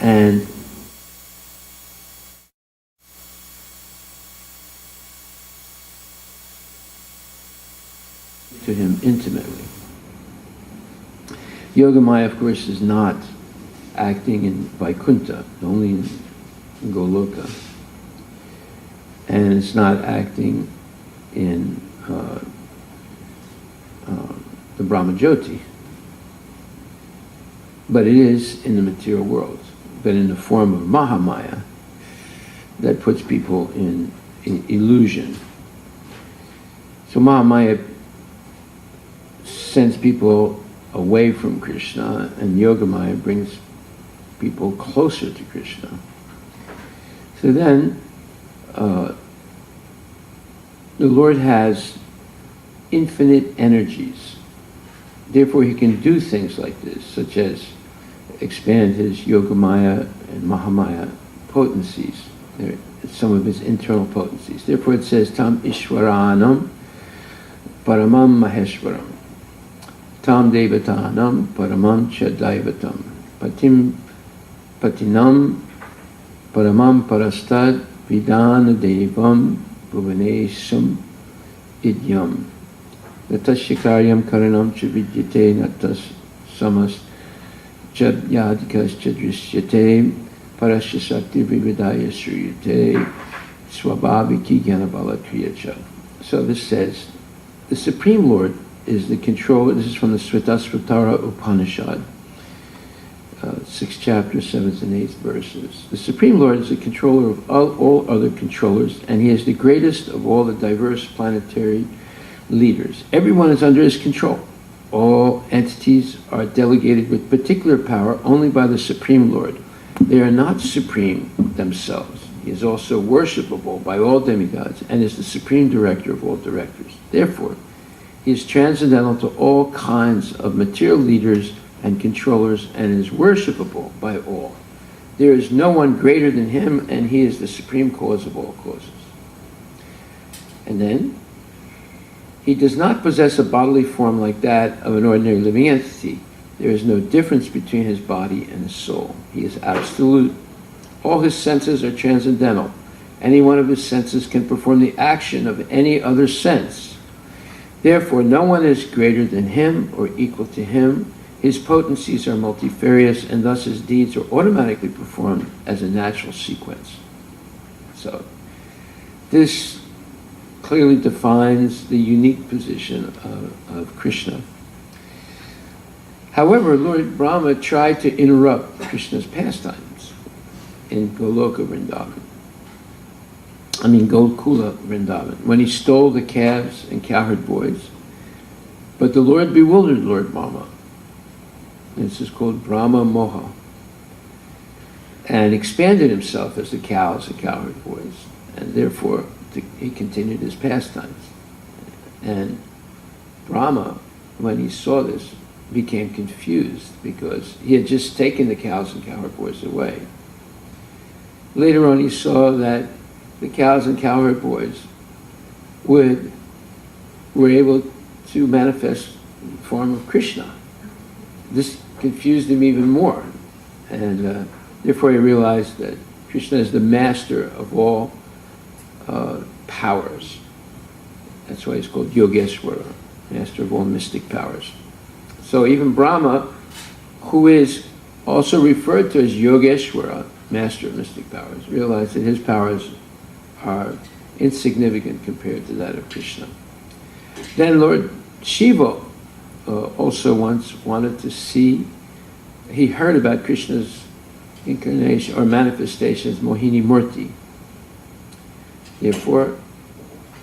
and to him intimately. Yogamaya, of course, is not acting in Vaikuntha, only in Goloka. And it's not acting in the Brahmajyoti. But it is in the material world, but in the form of Mahamaya that puts people in illusion. So Mahamaya sends people away from Krishna, and Yogamaya brings people closer to Krishna. So then, the Lord has infinite energies. Therefore, he can do things like this, such as expand his Yogamaya and Mahamaya potencies, some of his internal potencies. Therefore, it says, Tam Ishwaranam Paramam Maheshwaram. Tam Devatanam Paramam Chadaivatam. Patinam Paramam Parastad Vidana Devam Bhuvanesham Idyam. Natashikaryam Karanam Chavidyate Natas Samas Chad Yadikas Chadrishyate Parashasakti Vividaya Sriyate Swabhaviki Gyanabala Kriyacha. So this says, the Supreme Lord is the controller. This is from the Svitasvatara Upanishad, 6th chapter, 7th and 8th verses. The Supreme Lord is the controller of all other controllers, and he is the greatest of all the diverse planetary leaders. Everyone is under his control. All entities are delegated with particular power only by the Supreme Lord. They are not supreme themselves. He is also worshipable by all demigods and is the supreme director of all directors. Therefore, he is transcendental to all kinds of material leaders and controllers and is worshipable by all. There is no one greater than him, and he is the supreme cause of all causes. And then, he does not possess a bodily form like that of an ordinary living entity. There is no difference between his body and his soul. He is absolute. All his senses are transcendental. Any one of his senses can perform the action of any other sense. Therefore, no one is greater than him or equal to him. His potencies are multifarious, and thus his deeds are automatically performed as a natural sequence. So, this clearly defines the unique position of Krishna. However, Lord Brahma tried to interrupt Krishna's pastimes in Goloka Vrindavan. Gokula Vrindavan, when he stole the calves and cowherd boys. But the Lord bewildered Lord Brahma. This is called Brahma Moha. And expanded himself as the cows and cowherd boys. And therefore, he continued his pastimes. And Brahma, when he saw this, became confused because he had just taken the cows and cowherd boys away. Later on, he saw that the cows and cowherd boys were able to manifest the form of Krishna. This confused him even more. And therefore he realized that Krishna is the master of all powers. That's why he's called Yogeshwara, master of all mystic powers. So even Brahma, who is also referred to as Yogeshwara, master of mystic powers, realized that his powers are insignificant compared to that of Krishna. Then Lord Shiva also once wanted to see, he heard about Krishna's incarnation or manifestation as Mohini Murti. Therefore,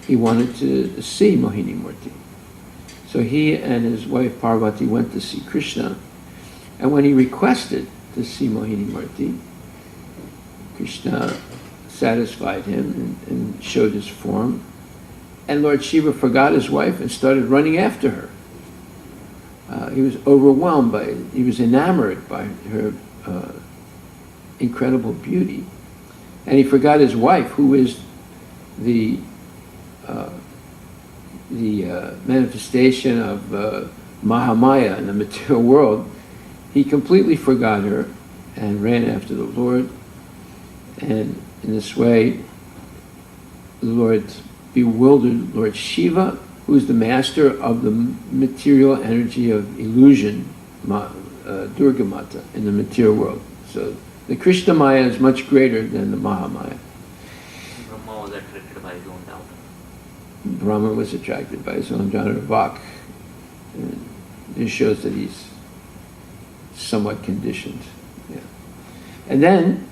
he wanted to see Mohini Murti. So he and his wife Parvati went to see Krishna, and when he requested to see Mohini Murti, Krishna satisfied him and showed his form. And Lord Shiva forgot his wife and started running after her. He was overwhelmed by it. He was enamored by her incredible beauty. And he forgot his wife, who is the manifestation of Mahamaya in the material world. He completely forgot her and ran after the Lord. And in this way, the Lord bewildered Lord Shiva, who is the master of the material energy of illusion, Durga Mata, in the material world. So the Krishna Maya is much greater than the Mahamaya. Brahma was attracted by his own daughter. Brahma was attracted by his own daughter, Vak. And this shows that he's somewhat conditioned. Yeah. And then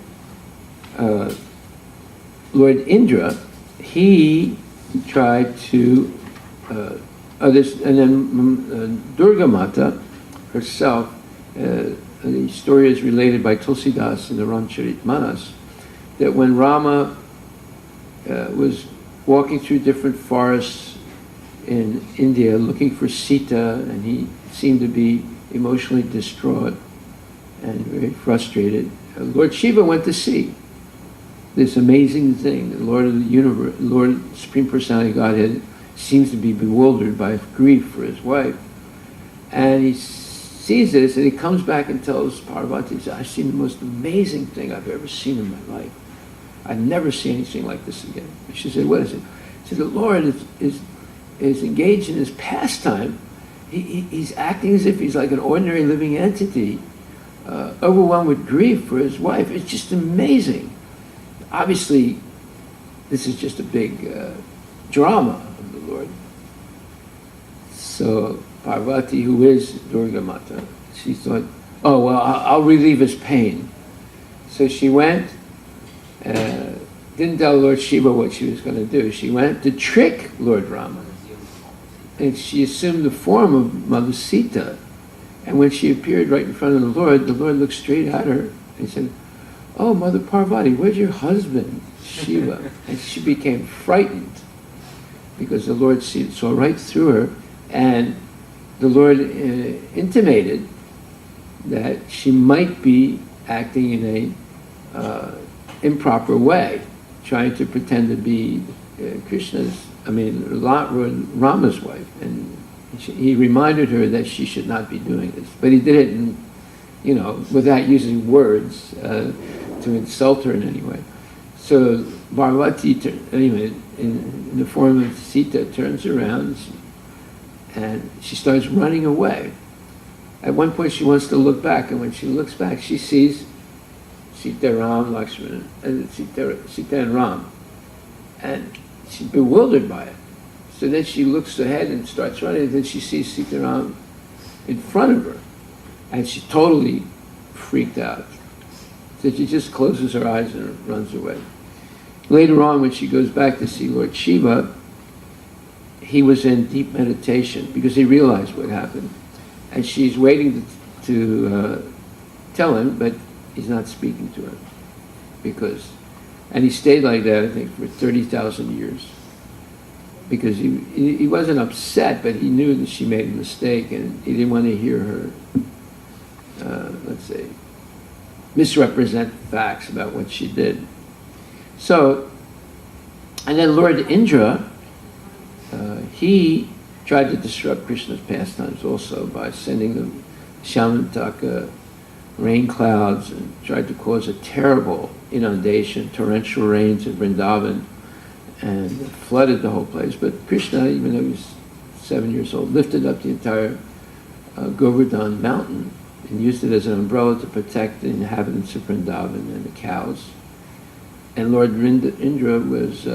Lord Indra, he tried to, and then Durga Mata herself, the story is related by Tulsidas in the Ramcharitmanas, that when Rama was walking through different forests in India looking for Sita, and he seemed to be emotionally distraught and very frustrated, Lord Shiva went to see this amazing thing. The Lord of the universe, Lord Supreme Personality of Godhead, seems to be bewildered by grief for his wife. And he sees this, and he comes back and tells Parvati, he says, I've seen the most amazing thing I've ever seen in my life. I've never seen anything like this again. And she said, what is it? She said, the Lord is engaged in his pastime. He's acting as if he's like an ordinary living entity, overwhelmed with grief for his wife. It's just amazing. Obviously, this is just a big drama of the Lord. So Parvati, who is Durga Mata, she thought, oh, well, I'll relieve his pain. So she went, didn't tell Lord Shiva what she was going to do. She went to trick Lord Rama. And she assumed the form of Mother Sita. And when she appeared right in front of the Lord looked straight at her and said, oh, Mother Parvati, where's your husband, Shiva? And she became frightened because the Lord saw right through her, and the Lord intimated that she might be acting in a improper way, trying to pretend to be Rama's wife. And he reminded her that she should not be doing this. But he did it without using words to insult her in any way. So Parvati, in the form of Sita, turns around and she starts running away. At one point she wants to look back, and when she looks back, she sees Sita, Ram, Lakshmana, and Sita and Ram. And she's bewildered by it. So then she looks ahead and starts running, and then she sees Sita Ram in front of her. And she totally freaked out. So she just closes her eyes and runs away. Later on, when she goes back to see Lord Shiva, he was in deep meditation because he realized what happened. And she's waiting to tell him, but he's not speaking to her. And he stayed like that, I think, for 30,000 years. Because he wasn't upset, but he knew that she made a mistake, and he didn't want to hear her, misrepresent facts about what she did. So, and then Lord Indra, he tried to disrupt Krishna's pastimes also by sending the Shamantaka rain clouds and tried to cause a terrible inundation, torrential rains in Vrindavan, and flooded the whole place. But Krishna, even though he was 7 years old, lifted up the entire Govardhan mountain and used it as an umbrella to protect the inhabitants of Vrindavan and the cows. And Lord Indra was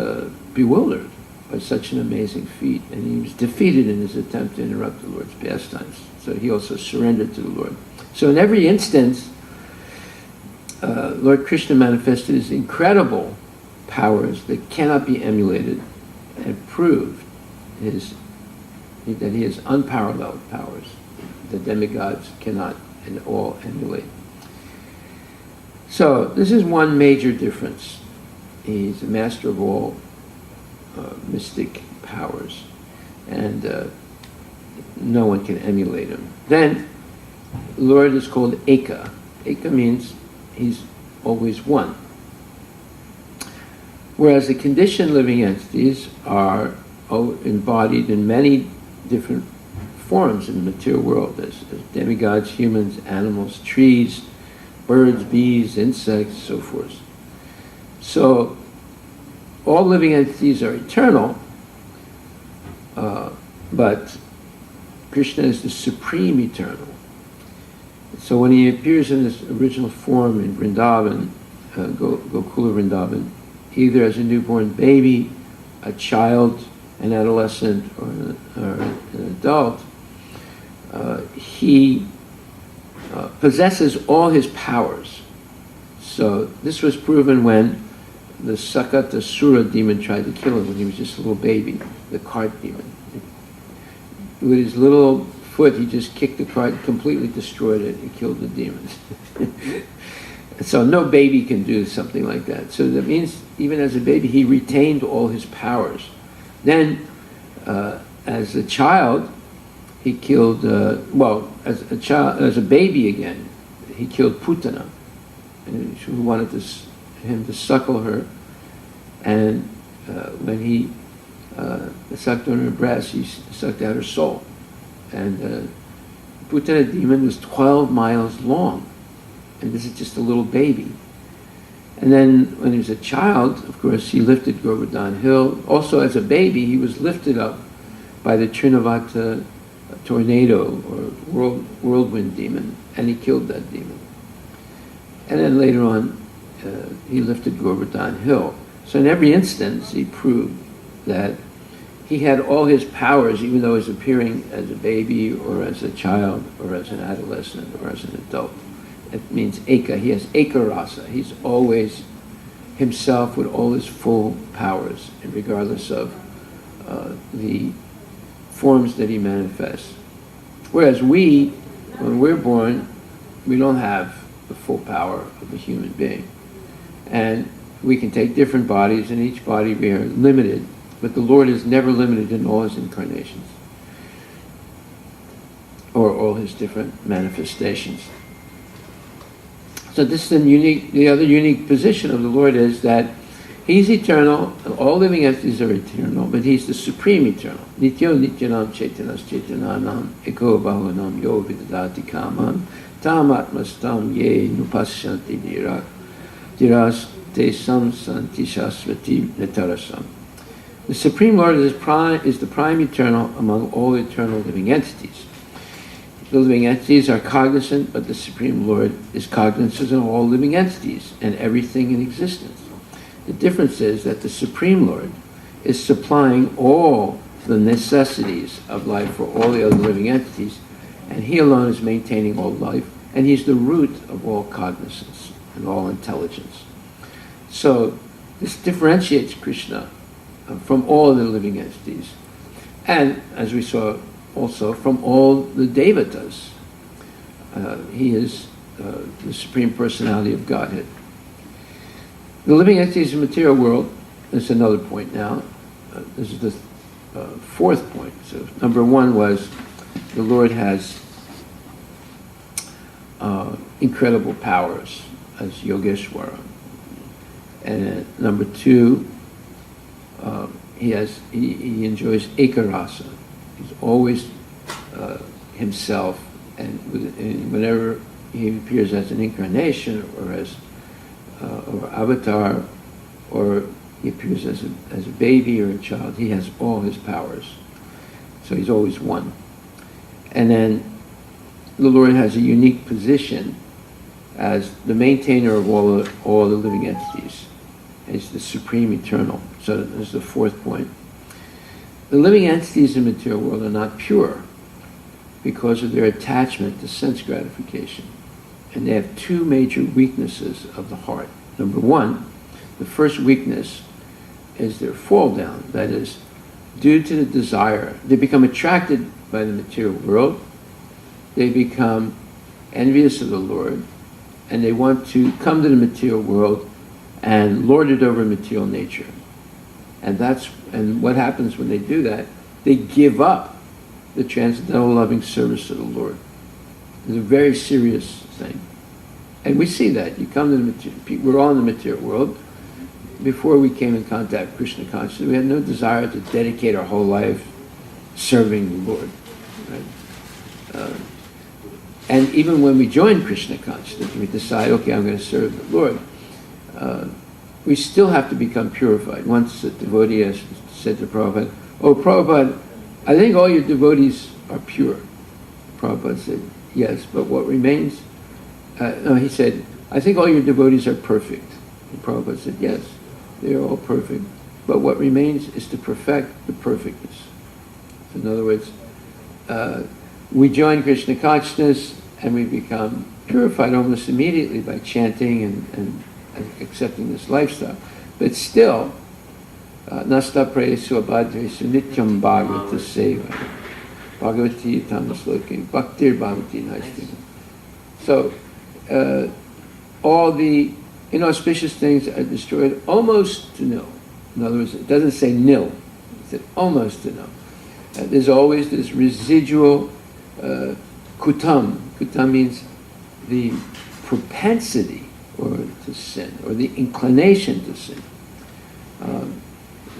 bewildered by such an amazing feat, and he was defeated in his attempt to interrupt the Lord's pastimes. So he also surrendered to the Lord. So in every instance, Lord Krishna manifested his incredible powers that cannot be emulated, and proved that he has unparalleled powers that demigods cannot at all emulate. So this is one major difference. He's a master of all mystic powers, and no one can emulate him. Then, the Lord is called Eka. Eka means he's always one. Whereas the conditioned living entities are embodied in many different forms in the material world, as demigods, humans, animals, trees, birds, bees, insects, so forth. So all living entities are eternal, but Krishna is the supreme eternal. So when he appears in this original form in Vrindavan, Gokula Vrindavan, either as a newborn baby, a child, an adolescent, or an adult, he possesses all his powers. So this was proven when the Sakata Sura demon tried to kill him when he was just a little baby, the cart demon. With his little foot, he just kicked the cart, completely destroyed it, and killed the demons. So no baby can do something like that. So that means even as a baby, he retained all his powers. Then, as a child, he killed, as a baby again, he killed Putana, who wanted him to suckle her. And when he sucked on her breast, he sucked out her soul. And Putana demon was 12 miles long. And this is just a little baby. And then when he was a child, of course, he lifted Govardhan Hill. Also as a baby, he was lifted up by the Trinavata tornado or whirlwind demon, and he killed that demon. And then later on, he lifted Govardhan Hill. So in every instance, he proved that he had all his powers, even though he was appearing as a baby or as a child or as an adolescent or as an adult. It means eka. He has eka rasa. He's always himself with all his full powers, regardless of the forms that he manifests. Whereas we, when we're born, we don't have the full power of a human being. And we can take different bodies, and each body we are limited, but the Lord is never limited in all his incarnations, or all his different manifestations. So this is the other unique position of the Lord is that he's eternal, all living entities are eternal, but he's the supreme eternal. Nityo nityanam chaitanas chaitananam eko bahunam yo vidadati kamam tam atmastam ye nupasyanti diras te sam santi shasvati netarasam. The Supreme Lord is the prime eternal among all eternal living entities. The living entities are cognizant, but the Supreme Lord is cognizant of all living entities and everything in existence. The difference is that the Supreme Lord is supplying all the necessities of life for all the other living entities, and he alone is maintaining all life, and he's the root of all cognizance and all intelligence. So this differentiates Krishna from all the living entities, and as we saw also from all the devatas. He is the Supreme Personality of Godhead. The living entities in the material world, this is another point now. This is the fourth point. So number one was the Lord has incredible powers as Yogeshwara. And number two, he enjoys ekarasa. He's always himself, and whenever he appears as an incarnation or as or avatar, or he appears as a baby or a child, he has all his powers. So he's always one. And then the Lord has a unique position as the maintainer of all the living entities. He's the supreme eternal. So this is the fourth point. The living entities in the material world are not pure because of their attachment to sense gratification. And they have two major weaknesses of the heart. Number one, the first weakness is their fall down. That is, due to the desire, they become attracted by the material world, they become envious of the Lord, and they want to come to the material world and lord it over material nature. And what happens when they do that? They give up the transcendental loving service of the Lord. It's a very serious thing. And we see that. You come to the material, we're all in the material world. Before we came in contact with Krishna consciousness, we had no desire to dedicate our whole life serving the Lord. Right? and even when we join Krishna consciousness, we decide, okay, I'm going to serve the Lord, we still have to become purified. Once a devotee has said to Prabhupada, "Oh, Prabhupada, I think all your devotees are pure." Prabhupada said, "Yes, but what remains?" No, he said, "I think all your devotees are perfect." And Prabhupada said, "Yes, they are all perfect, but what remains is to perfect the perfectness." So in other words, we join Krishna consciousness and we become purified almost immediately by chanting and accepting this lifestyle. But still, nasta presu abhadresu nityam bhagavata seva bhagavati tamasloke bhaktir bhagavati naistina. So all the inauspicious things are destroyed almost to nil. In other words, it doesn't say nil, it said almost to nil. There's always this residual kutam. Kutam means the propensity or to sin, or the inclination to sin.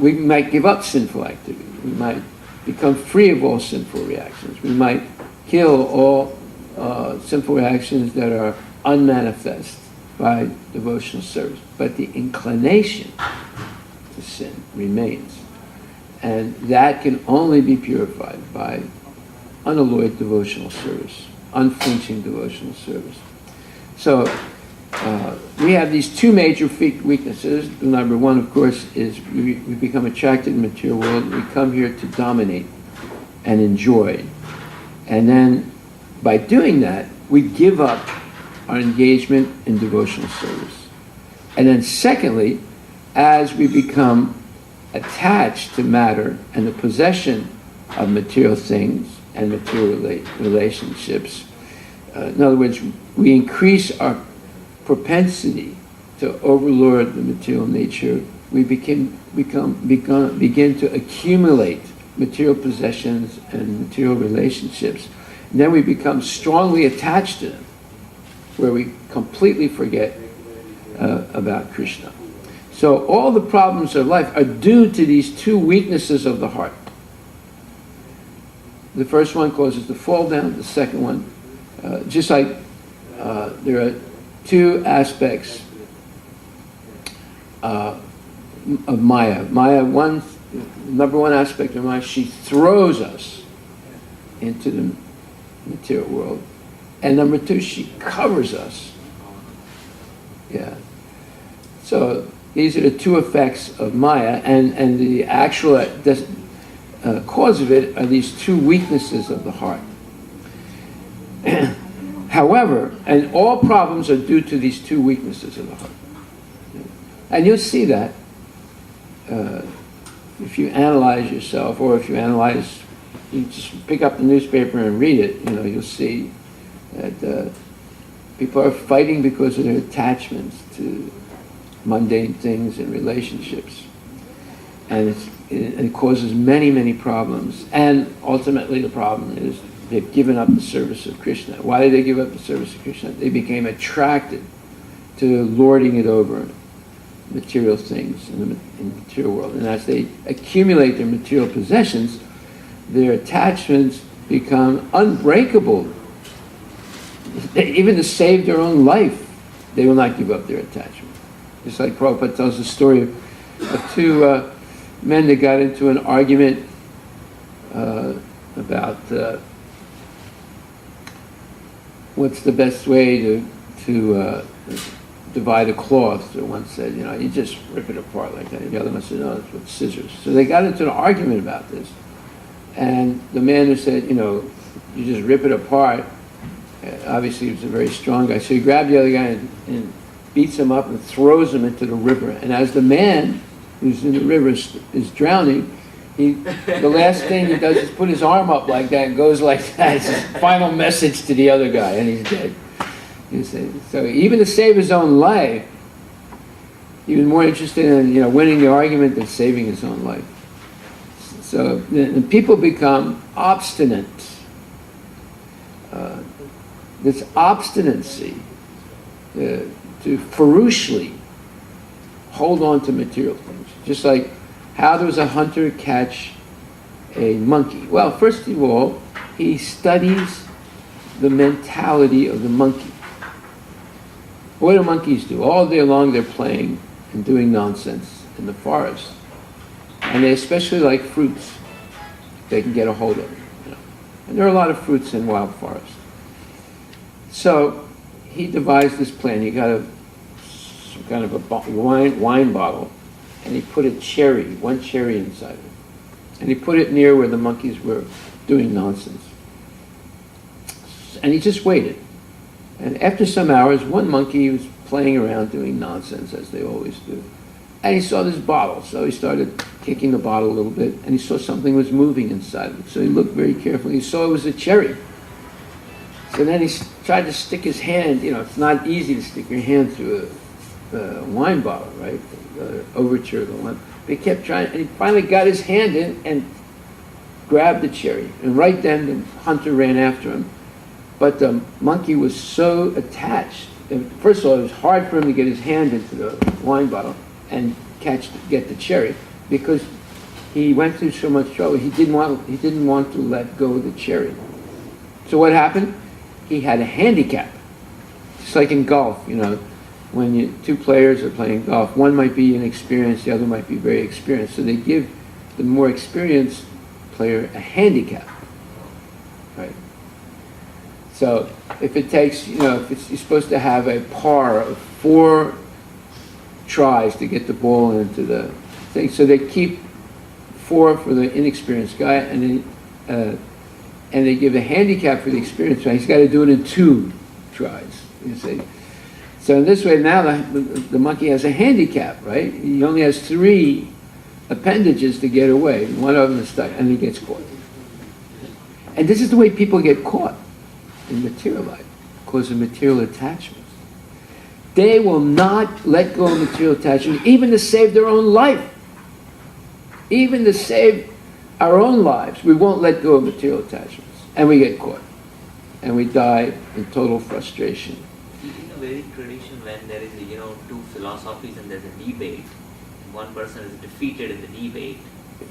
We might give up sinful activity. We might become free of all sinful reactions. We might kill all sinful reactions that are unmanifest by devotional service. But the inclination to sin remains. And that can only be purified by unalloyed devotional service, unflinching devotional service. So we have these two major weaknesses. Number one, of course, is we become attracted in the material world. We come here to dominate and enjoy. And then by doing that, we give up our engagement in devotional service. And then secondly, as we become attached to matter and the possession of material things and material relationships, in other words, we increase our propensity to overlord the material nature. We begin to accumulate material possessions and material relationships. And then we become strongly attached to them, where we completely forget about Krishna. So all the problems of life are due to these two weaknesses of the heart. The first one causes the fall down. The second one, just like there are two aspects of Maya. Maya, number one aspect of Maya, she throws us into the material world. And number two, she covers us. Yeah. So these are the two effects of Maya, and the actual cause of it are these two weaknesses of the heart. However, and all problems are due to these two weaknesses of the heart. And you'll see that if you analyze yourself, or if you just pick up the newspaper and read it, you'll see that people are fighting because of their attachments to mundane things and relationships. And it causes many, many problems. And ultimately the problem is they've given up the service of Krishna. Why did they give up the service of Krishna? They became attracted to lording it over material things in the material world. And as they accumulate their material possessions, their attachments become unbreakable. Even to save their own life, they will not give up their attachment. Just like Prabhupada tells the story of two men that got into an argument about what's the best way to divide a cloth. So one said, you just rip it apart like that. The other one said, no, it's with scissors. So they got into an argument about this. And the man who said, you just rip it apart, obviously he was a very strong guy. So he grabbed the other guy and beats him up and throws him into the river. And as the man who's in the river is drowning, the last thing he does is put his arm up like that and goes like that. It's his final message to the other guy, and he's dead. So even to save his own life, he was more interested in winning the argument than saving his own life. So the people become obstinate. This obstinacy to ferociously hold on to material things. Just like, how does a hunter catch a monkey? Well, first of all, he studies the mentality of the monkey. What do monkeys do? All day long they're playing and doing nonsense in the forest. And they especially like fruits they can get a hold of. And there are a lot of fruits in wild forest. So he devised this plan. He got some kind of a wine bottle, and he put one cherry inside it. And he put it near where the monkeys were doing nonsense. And he just waited. And after some hours, one monkey was playing around doing nonsense, as they always do. And he saw this bottle, so he started kicking the bottle a little bit, and he saw something was moving inside of it. So he looked very carefully. He saw it was a cherry. So then he tried to stick his hand. It's not easy to stick your hand through a wine bottle, right? The overture of the wine. But he kept trying, and he finally got his hand in and grabbed the cherry. And right then, the hunter ran after him. But the monkey was so attached. And first of all, it was hard for him to get his hand into the wine bottle and get the cherry, because he went through so much trouble. He didn't want to let go of the cherry. So what happened? He had a handicap. Just like in golf, when two players are playing golf, one might be inexperienced, the other might be very experienced. So they give the more experienced player a handicap, right? So if it takes, you're supposed to have a par of 4 tries to get the ball into the thing. So they keep 4 for the inexperienced guy, and they give a handicap for the experienced guy. He's got to do it in 2 tries. You see. So in this way, now the monkey has a handicap, right? He only has 3 appendages to get away. One of them is stuck, and he gets caught. And this is the way people get caught in material life, because of material attachments. They will not let go of material attachment, even to save their own life. Even to save our own lives, we won't let go of material attachments. And we get caught. And we die in total frustration. In a Vedic tradition, when there is, 2 philosophies and there's a debate, one person is defeated in the debate,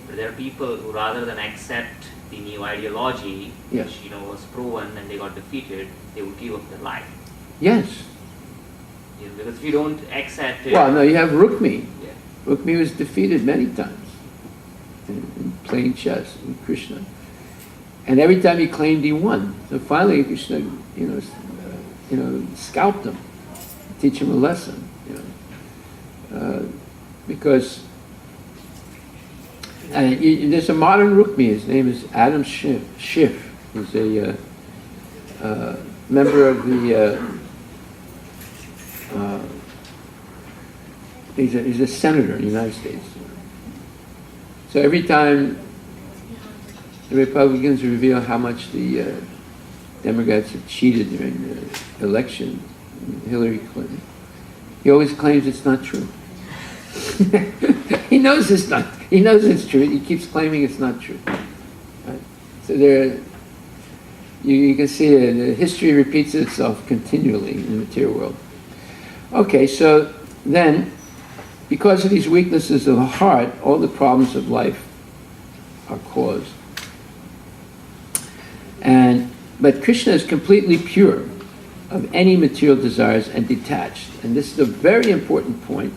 but there are people who, rather than accept the new ideology, yes, which was proven and they got defeated, they would give up their life. Yes. Because if you don't accept it... Well, no, you have Rukmi. Yeah. Rukmi was defeated many times in playing chess with Krishna. And every time he claimed he won. So finally Krishna, scalped him, teach him a lesson, because there's a modern Rukmi. His name is Adam Schiff. He's a member of the. He's a senator in the United States. So every time the Republicans reveal how much the Democrats have cheated during the election, Hillary Clinton, he always claims it's not true. He knows it's not. He knows it's true. He keeps claiming it's not true. Right? So you can see the history repeats itself continually in the material world. Okay, so then, because of these weaknesses of the heart, all the problems of life are caused. But Krishna is completely pure of any material desires and detached. And this is a very important point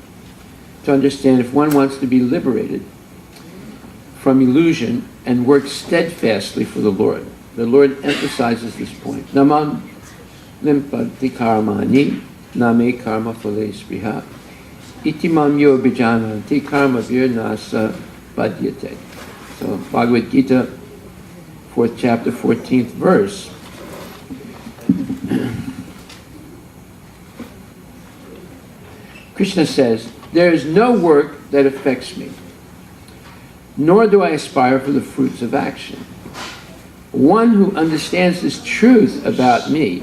to understand if one wants to be liberated from illusion and work steadfastly for the Lord. The Lord emphasizes this point. Namam limpati karmani name karma phale spriha itimam yo bijananti karma vir nasa badyate. So Bhagavad Gita, 4th chapter, 14th verse. Krishna says, "There is no work that affects me, nor do I aspire for the fruits of action. One who understands this truth about me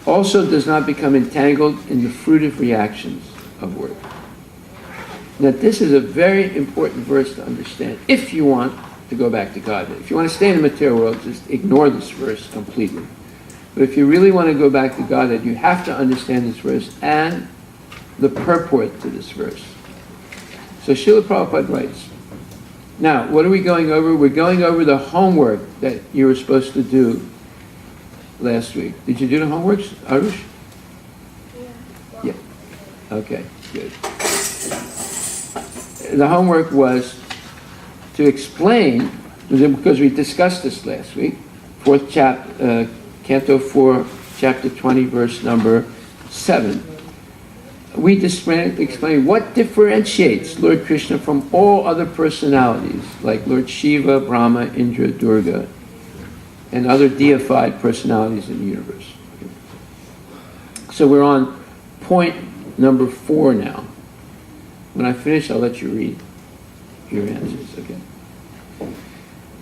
also does not become entangled in the fruitive reactions of work." Now this is a very important verse to understand if you want to go back to God. If you want to stay in the material world, just ignore this verse completely. But if you really want to go back to Godhead, you have to understand this verse and the purport to this verse. So Srila Prabhupada writes, now, what are we going over? We're going over the homework that you were supposed to do last week? Did you do the homework, Arush? Yeah. Yeah. Okay, good. The homework was to explain, because we discussed this last week, Canto 4, chapter 20, verse number 7. We just explained what differentiates Lord Krishna from all other personalities, like Lord Shiva, Brahma, Indra, Durga, and other deified personalities in the universe. So we're on point number 4 now. When I finish, I'll let you read your answers, okay?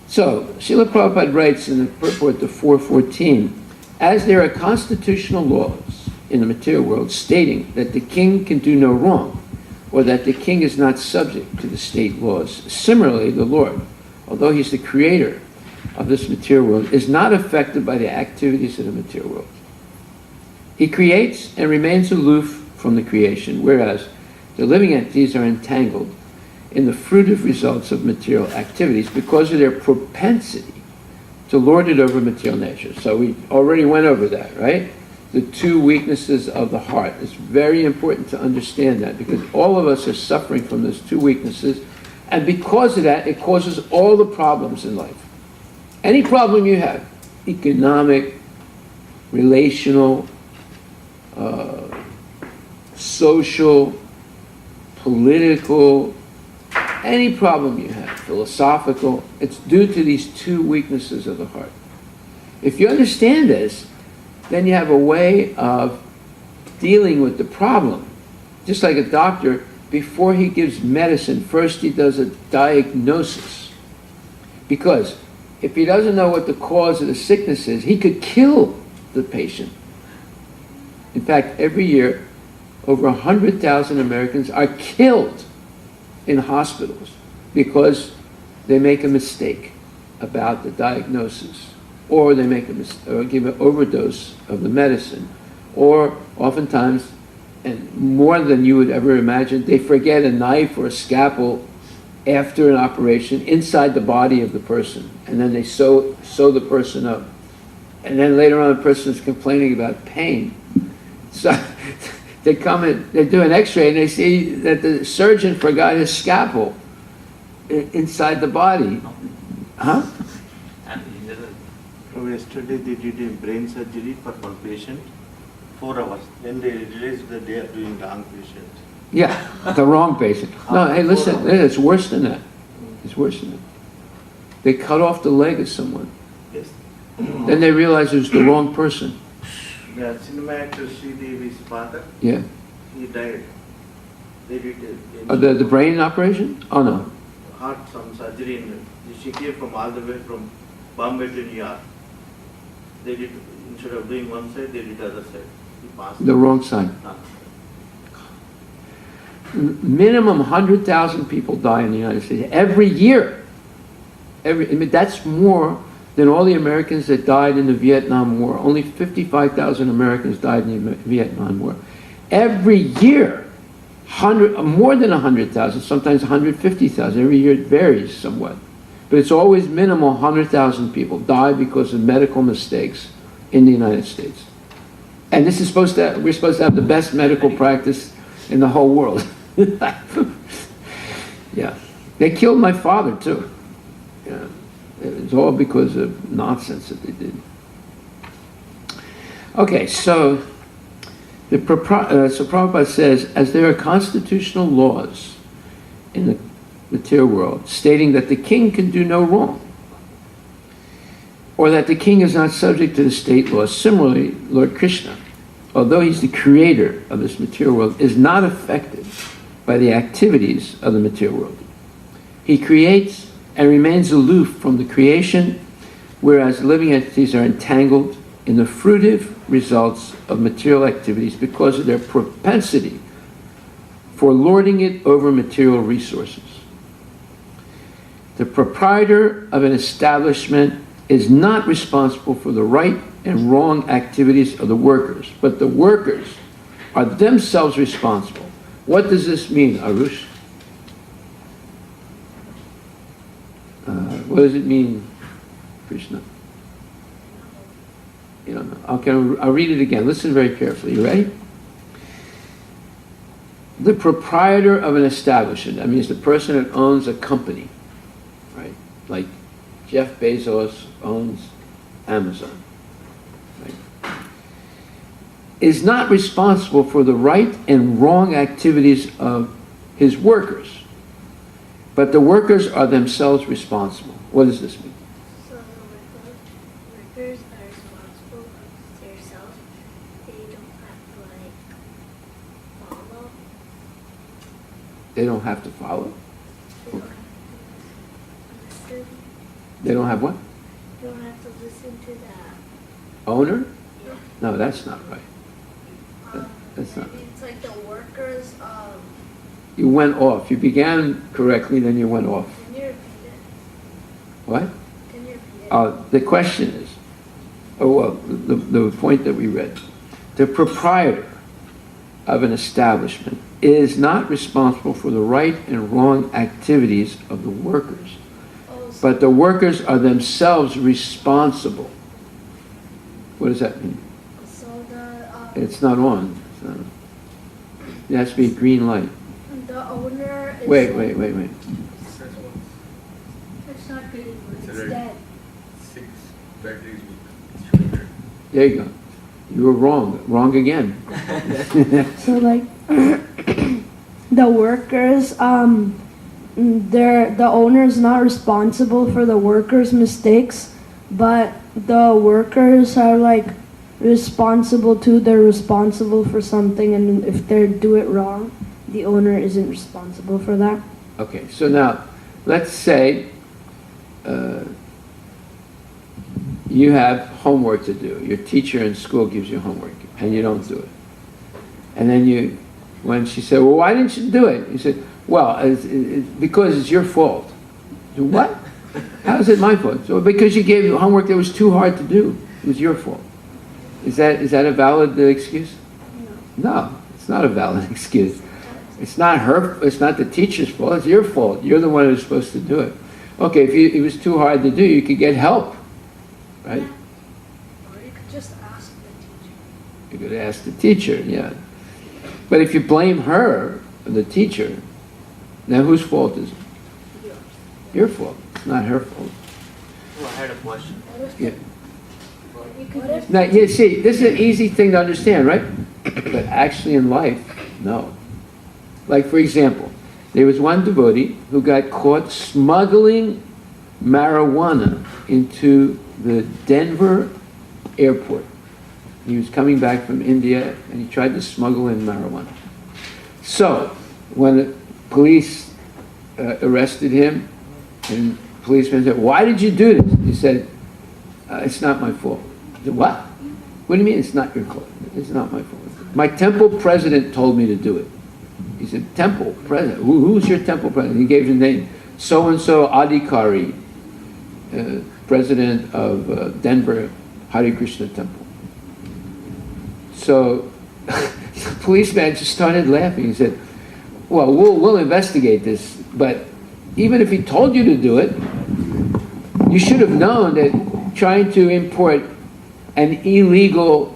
So, Srila Prabhupada writes in the purport to 414, as there are constitutional laws in the material world stating that the king can do no wrong, or that the king is not subject to the state laws, similarly the Lord, although he's the creator of this material world, is not affected by the activities of the material world. He creates and remains aloof from the creation, whereas the living entities are entangled in the fruitive results of material activities because of their propensity to lord it over material nature. So we already went over that, right? The 2 weaknesses of the heart. It's very important to understand that, because all of us are suffering from those 2 weaknesses, and because of that, it causes all the problems in life. Any problem you have, economic, relational, social, political, any problem you have, philosophical, it's due to these 2 weaknesses of the heart. If you understand this, then you have a way of dealing with the problem. Just like a doctor, before he gives medicine, first he does a diagnosis. Because if he doesn't know what the cause of the sickness is, he could kill the patient. In fact, every year, over 100,000 Americans are killed in hospitals because they make a mistake about the diagnosis, or they make or give an overdose of the medicine, or oftentimes, and more than you would ever imagine, they forget a knife or a scalpel after an operation inside the body of the person, and then they sew the person up, and then later on the person is complaining about pain. So they come in, they do an x-ray, and they see that the surgeon forgot his scalpel inside the body. Huh? Yesterday they did a brain surgery for one patient, 4 hours. Then they realized that they are doing wrong patient. Yeah, the wrong patient. No, hey, listen, it's worse than that. It's worse than that. They cut off the leg of someone. Yes. Then they realize it was the wrong person. The cinema actor Sridevi's father, Yeah. he died. They did The brain operation? Oh, no. heart some surgery in she came from all the way from Bombay to New York. They did, instead of doing one side, they did the other side. He passed. The wrong side. Minimum 100,000 people die in the United States every year. That's more than all the Americans that died in the Vietnam War. Only 55,000 Americans died in the Vietnam War. Every year, more than 100,000, sometimes 150,000. Every year it varies somewhat. But it's always minimal 100,000 people die because of medical mistakes in the United States. And this is we're supposed to have the best medical practice in the whole world. Yeah. They killed my father too. Yeah. It's all because of nonsense that they did. Okay, so Prabhupada says, as there are constitutional laws in the material world stating that the king can do no wrong, or that the king is not subject to the state laws, similarly, Lord Krishna, although he's the creator of this material world, is not affected by the activities of the material world. He creates and remains aloof from the creation, whereas living entities are entangled in the fruitive results of material activities because of their propensity for lording it over material resources. The proprietor of an establishment is not responsible for the right and wrong activities of the workers, but the workers are themselves responsible. What does this mean, Arush? What does it mean, Krishna? You don't know. Okay, I'll read it again. Listen very carefully. You ready? The proprietor of an establishment, that means the person that owns a company, right? Like Jeff Bezos owns Amazon, right? Is not responsible for the right and wrong activities of his workers, but the workers are themselves responsible. What does this mean? So the workers are responsible for themselves. They don't have to follow. They don't have to follow? They don't have to listen. They don't have what? They don't have to listen to that. Owner? No, that's not right. That's not. It's like the workers. You went off. You began correctly, then you went off. Can you repeat it? What? Can you repeat it? The question is, the point that we read. The proprietor of an establishment is not responsible for the right and wrong activities of the workers, but the workers are themselves responsible. What does that mean? So the It's not on. It has to be a green light. the owner is. Wait. It's not green. It's It's dead. 6 batteries weak. There you go. You were wrong. Wrong again. So like the workers, the owner is not responsible for the workers' mistakes, but the workers are like responsible too. They're responsible for something, and if they do it wrong, the owner isn't responsible for that. Okay, so now let's say you have homework to do. Your teacher in school gives you homework, and you don't do it. And then when she said, well, why didn't you do it? You said, well, because it's your fault. I said, what? How is it my fault? So because you gave homework that was too hard to do. It was your fault. Is that a valid excuse? No, it's not a valid excuse. It's not the teacher's fault, it's your fault. You're the one who's supposed to do it. Okay, if it was too hard to do, you could get help, right? Or you could just ask the teacher. You could ask the teacher, yeah. But if you blame her, the teacher, now whose fault is it? Your fault. It's not her fault. Oh, I had a question. Yeah. You could Now, you see, this is an easy thing to understand, right? But actually in life, no. Like, for example, there was one devotee who got caught smuggling marijuana into the Denver airport. He was coming back from India, and he tried to smuggle in marijuana. So, when the police arrested him, and the policeman said, why did you do this? He said, it's not my fault. He said, what? What do you mean it's not your fault? It's not my fault. My temple president told me to do it. He said, temple president? Who's your temple president? He gave his name. So-and-so Adhikari, president of Denver Hare Krishna temple. So the policeman just started laughing. He said, well, we'll investigate this, but even if he told you to do it, you should have known that trying to import an illegal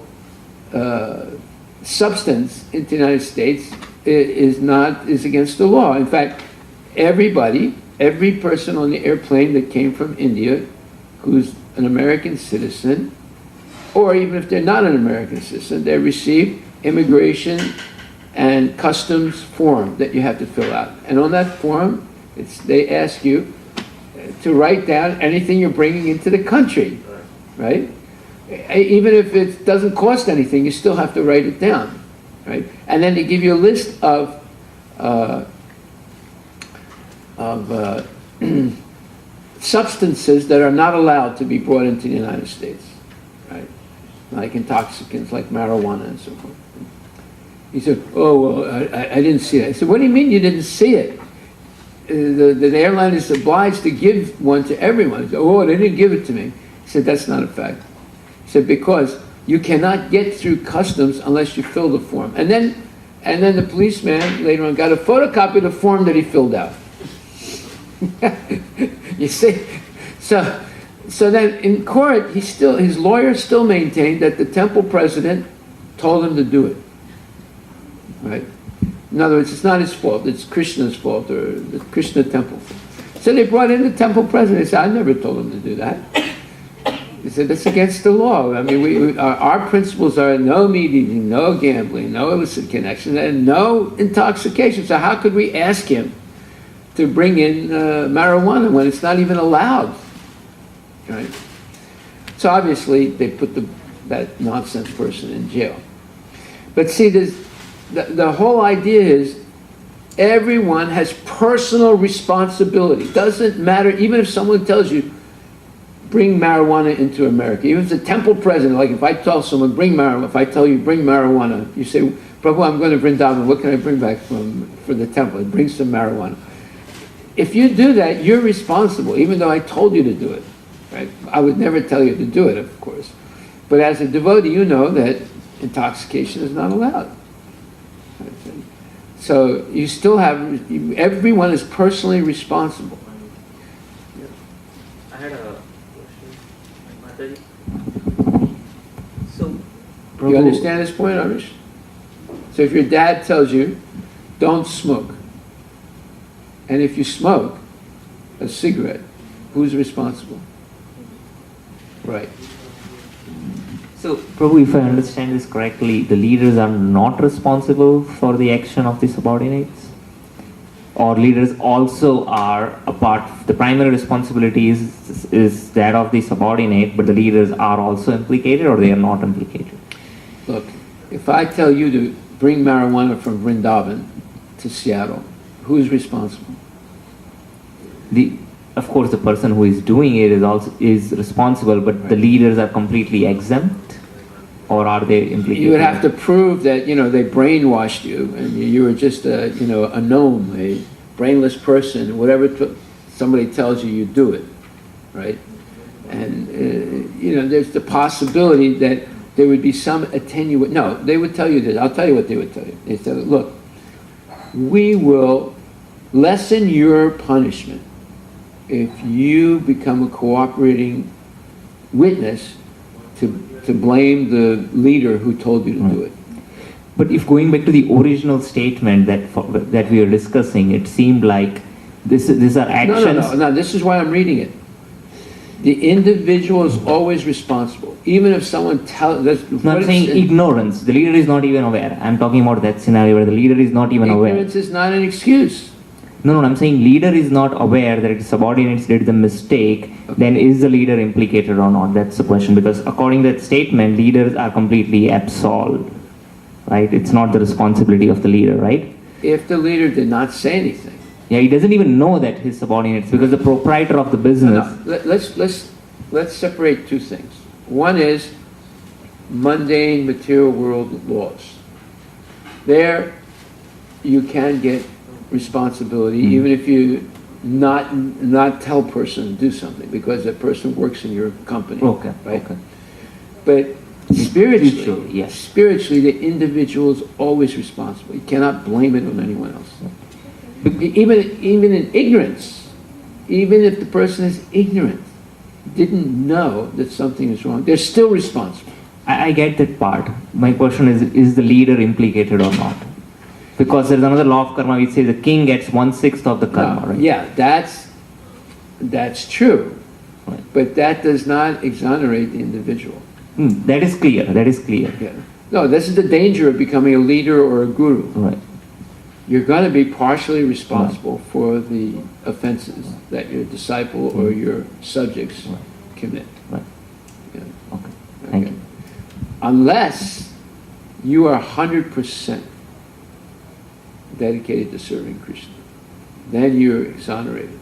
substance into the United States is against the law. In fact, every person on the airplane that came from India who's an American citizen, or even if they're not an American citizen, they receive immigration and customs form that you have to fill out. And on that form, they ask you to write down anything you're bringing into the country, right? Even if it doesn't cost anything, you still have to write it down, right? And then they give you a list of substances that are not allowed to be brought into the United States, right? Like intoxicants, like marijuana and so forth. He said, oh, well, I didn't see it. I said, what do you mean you didn't see it? The airline is obliged to give one to everyone. He said, oh, they didn't give it to me. He said, that's not a fact. He said, because you cannot get through customs unless you fill the form. And then the policeman later on got a photocopy of the form that he filled out. You see? So So then in court, his lawyer still maintained that the temple president told him to do it. Right? In other words, it's not his fault, it's Krishna's fault, or the Krishna temple fault. So they brought in the temple president. He said, I never told him to do that. He said, that's against the law. I mean, our principles are no meat eating, no gambling, no illicit connection, and no intoxication. So how could we ask him to bring in marijuana when it's not even allowed? Right? So obviously they put that nonsense person in jail. But see, the whole idea is everyone has personal responsibility. Doesn't matter, even if someone tells you, bring marijuana into America. Even if it's a temple president, like if I tell someone, bring marijuana, if I tell you, bring marijuana, you say, Prabhu, I'm going to Vrindavan, what can I bring back for the temple? Bring some marijuana. If you do that, you're responsible, even though I told you to do it. Right? I would never tell you to do it, of course. But as a devotee, you know that intoxication is not allowed. So you still have, everyone is personally responsible. I had a question. Mataji. So, You understand this point, Amish? So if your dad tells you, don't smoke, and if you smoke a cigarette, who's responsible? Right. So, Prabhu, if I understand this correctly, the leaders are not responsible for the action of the subordinates? Or leaders also are a part, the primary responsibility is that of the subordinate, but the leaders are also implicated, or they are not implicated? Look, if I tell you to bring marijuana from Vrindavan to Seattle, who's responsible? Of course, the person who is doing it is responsible, but Right. the leaders are completely exempt, or are they implicated? You would have to prove that, they brainwashed you and you were just a gnome, a brainless person, whatever somebody tells you, you do it, right? And, there's the possibility that there would be some attenuate, no, they would tell you this, I'll tell you what they would tell you. They said, look, we will lessen your punishment if you become a cooperating witness to blame the leader who told you to do it. But if going back to the original statement that we are discussing, it seemed like these are actions. No, this is why I'm reading it. The individual is always responsible, even if someone tells. I'm not saying ignorance. The leader is not even aware. I'm talking about that scenario where the leader is not even aware. Ignorance is not an excuse. No, I'm saying leader is not aware that its subordinates did the mistake, then is the leader implicated or not? That's the question, because according to that statement, leaders are completely absolved, right? It's not the responsibility of the leader, right? If the leader did not say anything. Yeah, he doesn't even know that his subordinates, because the proprietor of the business... No. Let's separate two things. One is mundane material world laws. There you can get responsibility, even if you not tell person to do something, because that person works in your company. Okay, right? okay. But spiritually, Spiritually, yes. spiritually, the individual is always responsible. You cannot blame it on anyone else. But even in ignorance, even if the person is ignorant, didn't know that something is wrong, they're still responsible. I get that part. My question is the leader implicated or not? Because there's another law of karma which says the king gets 1/6 of the karma, right? Yeah, that's true. Right. But that does not exonerate the individual. That is clear. That is clear. Yeah. No, this is the danger of becoming a leader or a guru. Right. You're going to be partially responsible for the offenses that your disciple or your subjects commit. Right. Yeah. Okay. Thank you. Unless you are 100% dedicated to serving Krishna, then you're exonerated.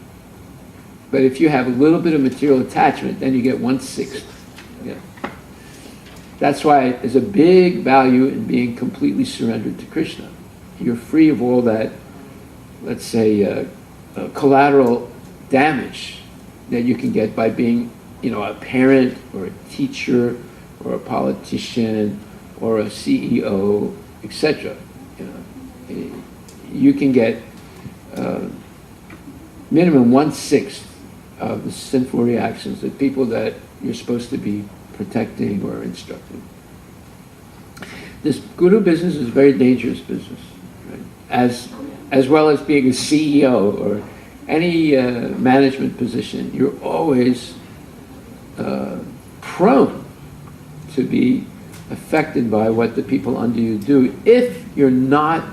But if you have a little bit of material attachment, then you get 1/6. Yeah. That's why there's a big value in being completely surrendered to Krishna. You're free of all that, let's say, collateral damage that you can get by being, a parent or a teacher or a politician or a CEO, etc. You can get minimum 1/6 of the sinful reactions, the people that you're supposed to be protecting or instructing. This guru business is a very dangerous business, right? As well as being a CEO or any management position, you're always prone to be affected by what the people under you do if you're not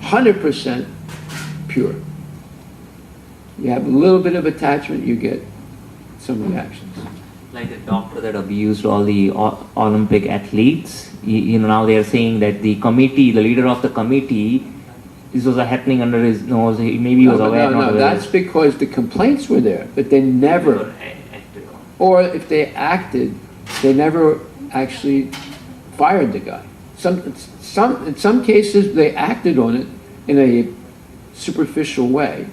100% pure. You have a little bit of attachment, you get some reactions. Like the doctor that abused all the Olympic athletes, now they are saying that the committee, the leader of the committee, this was happening under his nose. Maybe he was aware. No, that's because the complaints were there, but they never, or if they acted, they never actually fired the guy. In some cases, they acted on it in a superficial way,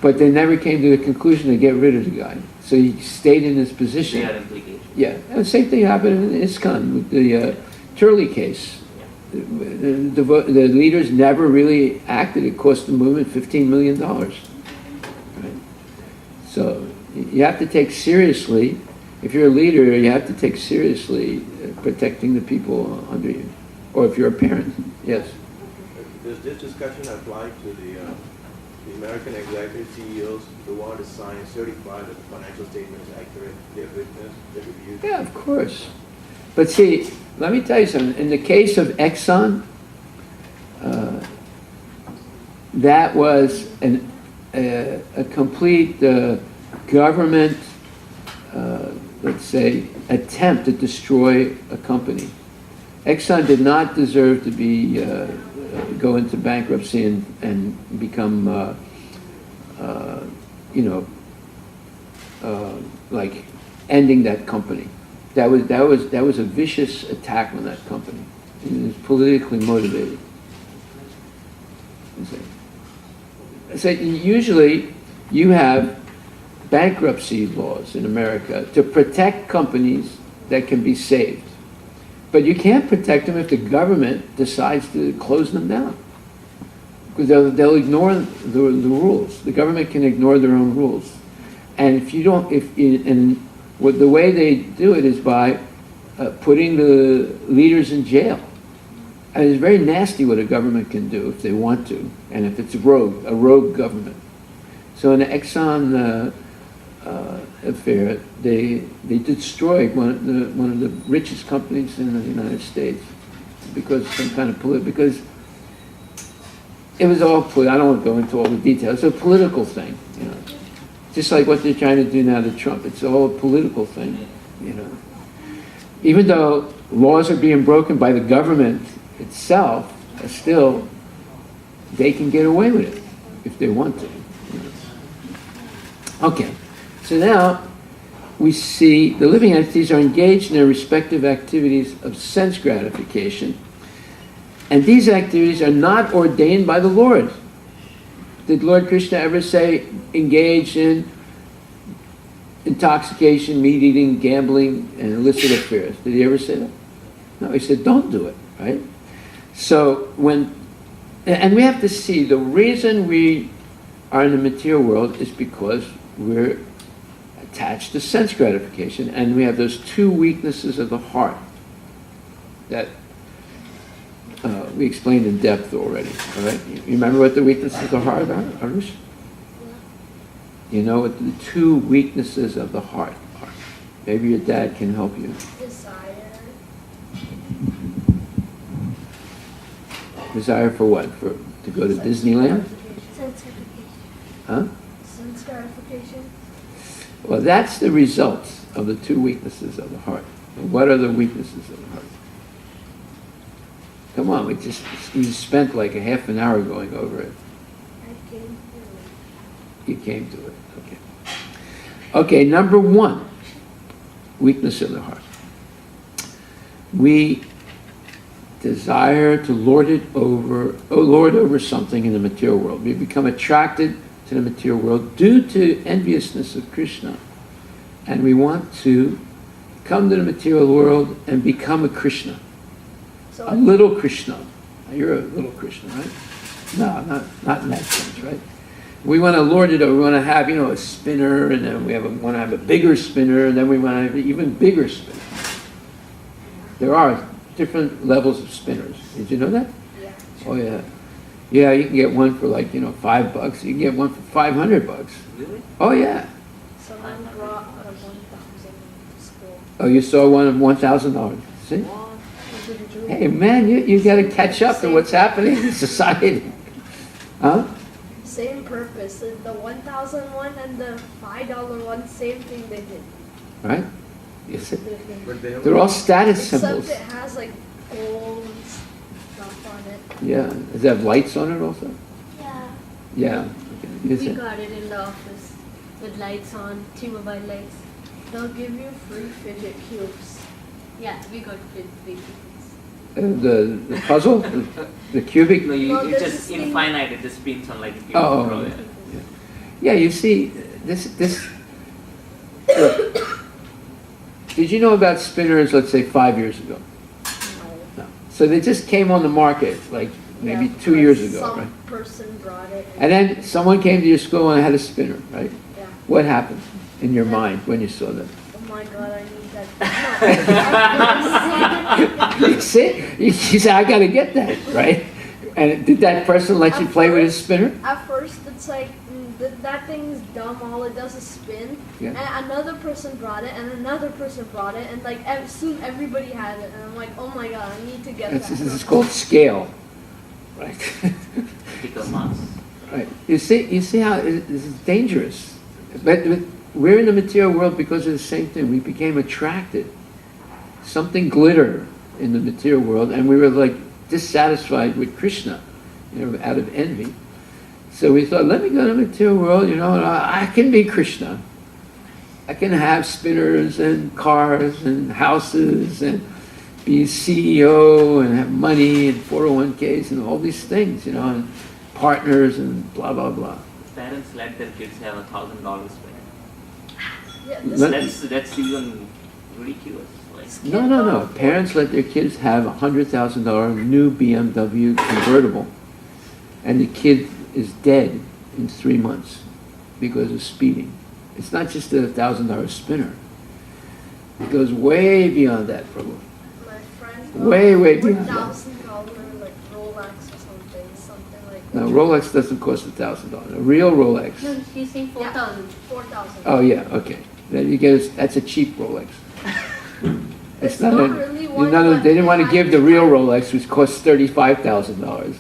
but they never came to the conclusion to get rid of the guy. So he stayed in his position. Yeah, and the same thing happened in ISKCON with the Turley case. The leaders never really acted. It cost the movement $15 million. Right? So you have to take seriously, if you're a leader, you have to take seriously protecting the people under you. Or if you're a parent, yes. Does this discussion apply to the American executive CEOs who want to sign, certify that the financial statement is accurate, they're witnessed, they're reviewed? Yeah, of course. But see, let me tell you something. In the case of Exxon, that was a complete government, let's say, attempt to destroy a company. Exxon did not deserve to be go into bankruptcy and become, like ending that company. That was a vicious attack on that company. It was politically motivated. So usually you have bankruptcy laws in America to protect companies that can be saved. But you can't protect them if the government decides to close them down. Because they'll ignore the rules. The government can ignore their own rules. And if you don't, the way they do it is by putting the leaders in jail. And it's very nasty what a government can do if they want to, and if it's a rogue government. So in the Exxon affair, they destroyed one of the richest companies in the United States because some kind of because it was all I don't want to go into all the details. It's a political thing, Just like what they're trying to do now to Trump. It's all a political thing, Even though laws are being broken by the government itself, still they can get away with it if they want to. Okay, so now we see the living entities are engaged in their respective activities of sense gratification, and these activities are not ordained by the Lord. Did Lord Krishna ever say engage in intoxication, meat eating, gambling, and illicit affairs? Did he ever say that? No, he said don't do it, right? So and we have to see the reason we are in the material world is because we're attached to sense gratification, and we have those two weaknesses of the heart that we explained in depth already. All right, you remember what the weaknesses of the heart are, Arush? You know what the two weaknesses of the heart are. Maybe your dad can help you. Desire. Desire for what? To go to Disneyland? Sense gratification. Huh? Sense gratification. Well, that's the result of the two weaknesses of the heart. And what are the weaknesses of the heart? Come on, we just spent like a half an hour going over it. I came to it. You came to it. Okay. Okay, number one, weakness of the heart. We desire to lord over something in the material world. We become attracted to the material world due to enviousness of Krishna. And we to come to the material world and become a Krishna. So A little Krishna. Now, you're a little Krishna, right? No, not in that sense, right? We want to lord it over. We want to have, a spinner, and then want to have a bigger spinner, and then we want to have an even bigger spinner. There are different levels of spinners. Did you know that? Yeah. Oh yeah. Yeah, you can get one for like, $5. You can get one for $500. Really? Oh yeah. Someone brought a 1,000 to school. Oh, you saw one of $1,000. See? Hey man, you got to catch up to what's happening in society. Huh? Same purpose. The 1,000 one and the $5 one, same thing they did. Right? You see? But they have They're all status Except symbols. it has like gold and stuff on it. Yeah. Does it have lights on it also? Yeah. Yeah. Okay. You We see? got it in the office with lights on, T-Mobile lights. They'll give you free fidget cubes. Yeah, we got free cubes. The puzzle, the cubic. No, No, it's there's just this thing- infinite. It just spins on like if you Oh, control yeah. it. Yeah, you see, this. Look, did you know about spinners? Let's say 5 years ago. No. So they just came on the market like maybe Yeah, 2 years ago, some right? person brought it. And then someone came to your school and had a spinner, right? Yeah. What happened in your mind when you saw that? Oh my god, I need that. You see, you say, I got to get that, right? And did that person let you play with his spinner? At first, it's like, that thing's dumb, all it does is spin. Yeah. And another person brought it, and another person brought it, and like soon everybody had it. And I'm like, oh my god, I need to get This that. is called scale, right? Critical mass. Right. You see how this is dangerous. But we're in the material world because of the same thing. We became attracted. Something glittered in the material world, and we were like dissatisfied with Krishna, out of envy. So we thought, let me go to the material world, and I can be Krishna. I can have spinners and cars and houses and be a CEO and have money and 401ks and all these things, and partners and blah, blah, blah. Parents let their kids have $1,000 spin. Yeah, That's even ridiculous. Like, No. Parents let their kids have a $100,000 new BMW convertible, and the kid is dead in 3 months because of speeding. It's not just a $1,000 spinner. It goes way beyond that, Prabhu. My friend Way beyond that. $1,000 like Rolex or something like that. Now, Rolex doesn't cost $1,000. A real Rolex. No, she's saying 4,000. 4,000. Oh yeah, okay. Then you get that's a cheap Rolex. It's not really one, but they didn't want to I give the think real Rolex, which costs $35,000.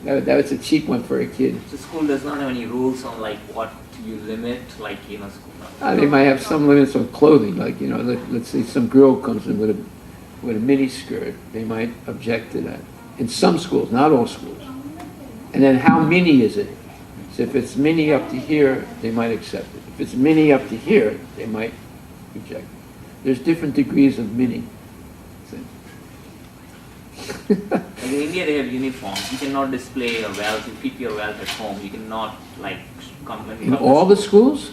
That was a cheap one for a kid. the school does not have any rules on like what you limit, like school. They might have some limits on clothing, like let's say some girl comes in with a mini skirt, they might object to that. In some schools, not all schools. And then how mini is it? So if it's mini up to here, they might accept it. If it's mini up to here, they might reject it. There's different degrees of mini. Like in India, they have uniforms. You cannot display your wealth. You keep your wealth at home. You cannot come and In all the schools?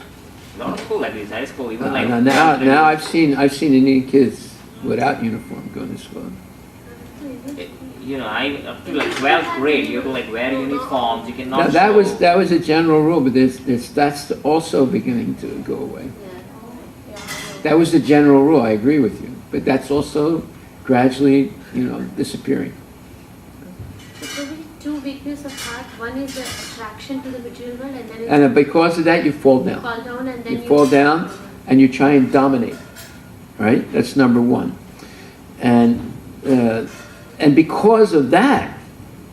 A lot of school like this, high school, even like Now I've seen Indian kids without uniform going to school. Up to like 12th grade, you have to like wear uniforms. You cannot. Now, that was a general rule, but that's also beginning to go away. That was the general rule. I agree with you, but that's also gradually, disappearing. So there will be two weaknesses of heart. One is the attraction to the material world, and then And because of that, you fall down. fall down, and then You fall down, and you try and dominate. Right? That's number one. And because of that,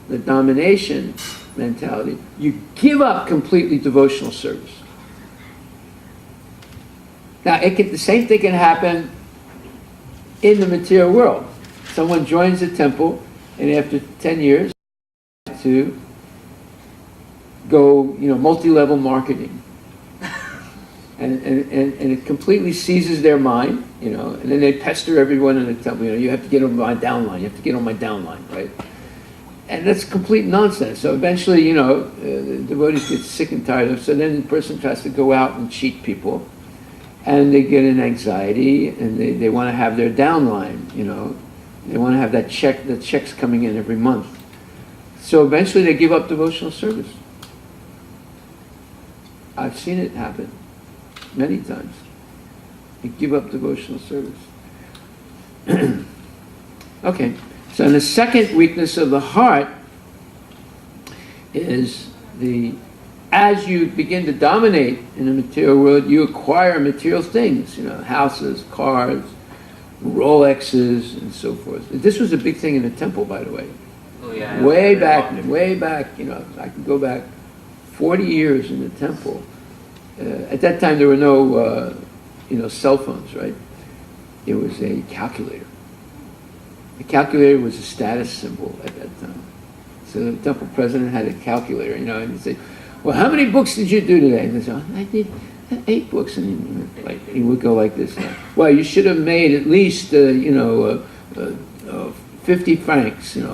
the domination mentality, you give up completely devotional service. Now, the same thing can happen in the material world. Someone joins a temple, and after 10 years, to go, multi-level marketing. And it completely seizes their mind, and then they pester everyone in the temple, you have to get on my downline, you have to get on my downline, right? And that's complete nonsense. So eventually, the devotees get sick and tired of it, so then the person tries to go out and cheat people, and they get an anxiety, and they want to have their downline, they want to have the checks coming in every month. So eventually they give up devotional service. I've seen it happen many times. You give up devotional service. Okay, so the second weakness of the heart is as you begin to dominate in the material world, you acquire material things, houses, cars, Rolexes, and so forth. This was a big thing in the temple, by the way. Oh, yeah. Way back, I can go back 40 years in the temple. At that time, there were no, cell phones, right? It was a calculator. The calculator was a status symbol at that time. So the temple president had a calculator, and he'd say, well, how many books did you do today? And they'd say, oh, I did 8 books. And he would go like this. Well, you should have made at least, 50 francs, $50.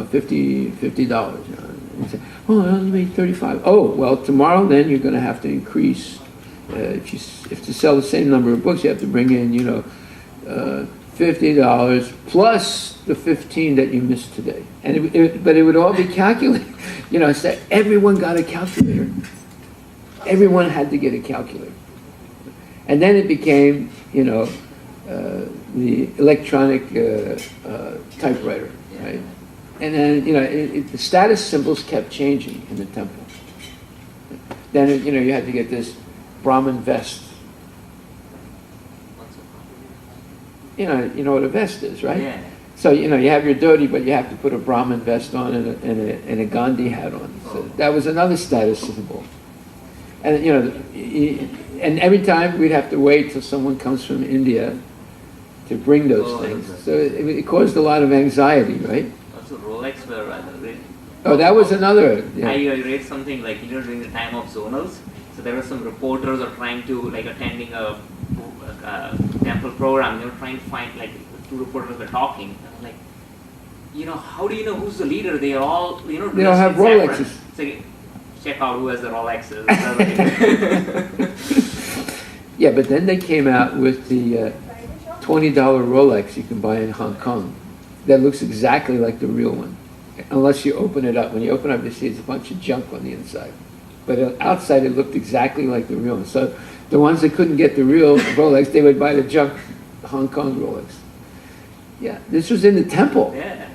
And he'd say, oh, I only made 35. Oh, well, tomorrow then you're going to have to increase. If to sell the same number of books, you have to bring in, $50 plus the 15 that you missed today. But it would all be calculated. So everyone got a calculator. Everyone had to get a calculator. And then it became, the electronic typewriter, right? And then, the status symbols kept changing in the temple. Then, you had to get this Brahmin vest. You know what a vest is, right? Yeah. So, you have your dhoti, but you have to put a Brahmin vest on and a Gandhi hat on. So that was another status symbol. And, and every time we'd have to wait till someone comes from India to bring those things. So it caused a lot of anxiety, right? Also, Rolex were rather great. Oh, that was another. Yeah. I read something like, during the time of zonals, so there were some reporters are trying to, attending a temple program, they were trying to find, 2 reporters were talking. I'm like, how do you know who's the leader? They are all, They don't have Rolexes. So, check out who has the Rolexes. Yeah, but then they came out with the $20 Rolex you can buy in Hong Kong. That looks exactly like the real one, unless you open it up. When you open it up, you see it's a bunch of junk on the inside. But outside, it looked exactly like the real one. So the ones that couldn't get the real Rolex, they would buy the junk Hong Kong Rolex. Yeah, this was in the temple. Yeah.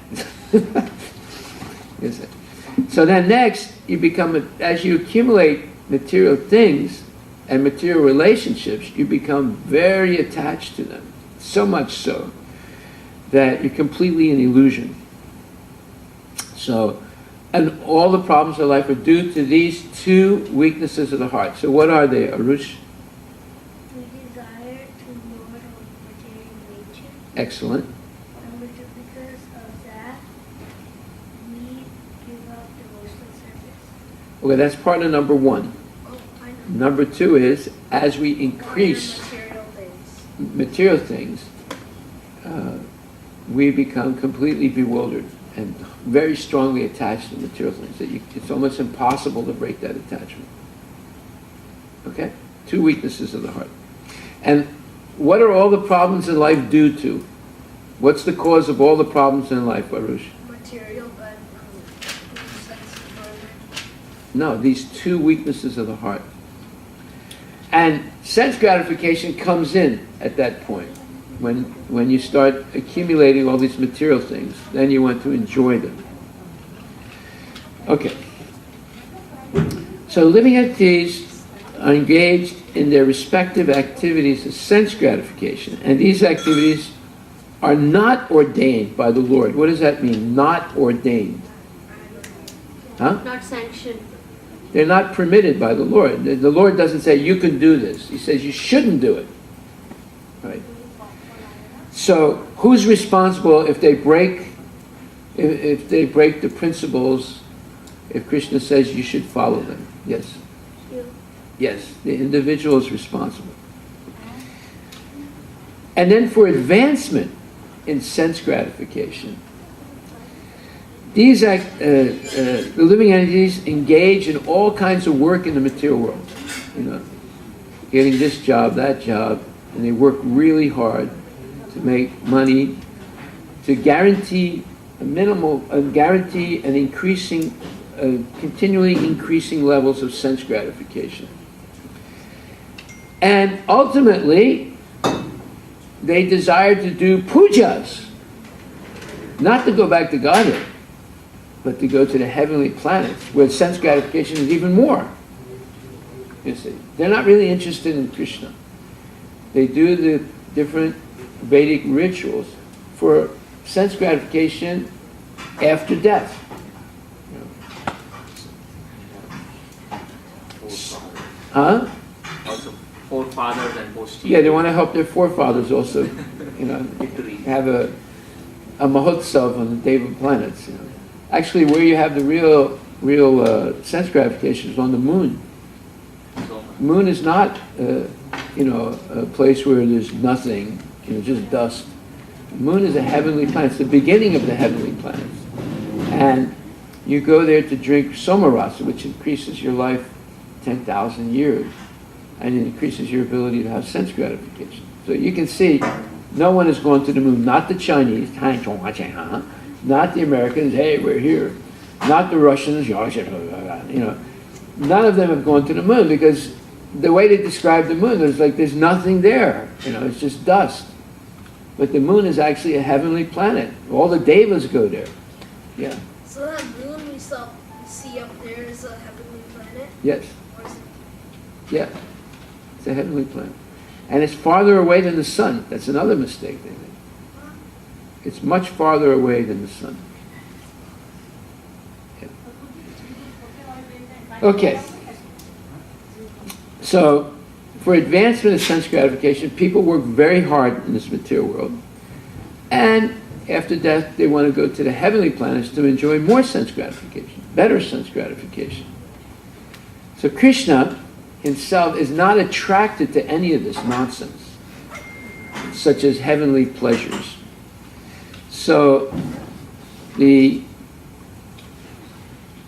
So then next, you become, as you accumulate material things and material relationships, you become very attached to them. So much so that you're completely an illusion. So, and all the problems of life are due to these 2 weaknesses of the heart. So what are they, Arush? We desire to know our material nature. Excellent. Because of that, we give up devotional service. Okay, that's part of number 1. Oh, I know. Number 2 is, as we increase material things, we become completely bewildered and very strongly attached to material things. It's almost impossible to break that attachment. Okay? 2 weaknesses of the heart. And what are all the problems in life due to? What's the cause of all the problems in life, Baruch? Material, but No, these 2 weaknesses of the heart. And sense gratification comes in at that point. When you start accumulating all these material things, then you want to enjoy them. Okay. So living entities are engaged in their respective activities of sense gratification. And these activities are not ordained by the Lord. What does that mean? Not ordained. Huh? not sanctioned. They're not permitted by the Lord. The Lord doesn't say, you can do this. He says, you shouldn't do it. Right? So, who's responsible if they break the principles, if Krishna says you should follow them? Yes? You. Yes, the individual is responsible. And then for advancement in sense gratification, these the living entities engage in all kinds of work in the material world. Getting this job, that job, and they work really hard to make money, to guarantee an increasing, continually increasing levels of sense gratification. And ultimately, they desire to do pujas. Not to go back to Godhead, but to go to the heavenly planets, where sense gratification is even more. You see, they're not really interested in Krishna. They do the different Vedic rituals for sense gratification after death. Huh? Also, forefathers and posteriors. Yeah, they want to help their forefathers also, have a mahotsav on the day of the planets. Actually, where you have the real sense gratification is on the moon. Moon is not, a place where there's nothing, just dust. The moon is a heavenly planet. It's the beginning of the heavenly planets. And you go there to drink somarasa, which increases your life 10,000 years. And it increases your ability to have sense gratification. So you can see, no one has gone to the moon. Not the Chinese, not the Americans, hey, we're here. Not the Russians, none of them have gone to the moon, because the way they describe the moon is like there's nothing there. It's just dust. But the moon is actually a heavenly planet. All the devas go there. Yeah. So that moon we see up there is a heavenly planet? Yes. Or is it? Yeah. It's a heavenly planet. And it's farther away than the sun. That's another mistake they make. It's much farther away than the sun. Yeah. Okay. So, for advancement of sense gratification, people work very hard in this material world. And after death, they want to go to the heavenly planets to enjoy more sense gratification, better sense gratification. So Krishna himself is not attracted to any of this nonsense, such as heavenly pleasures. So the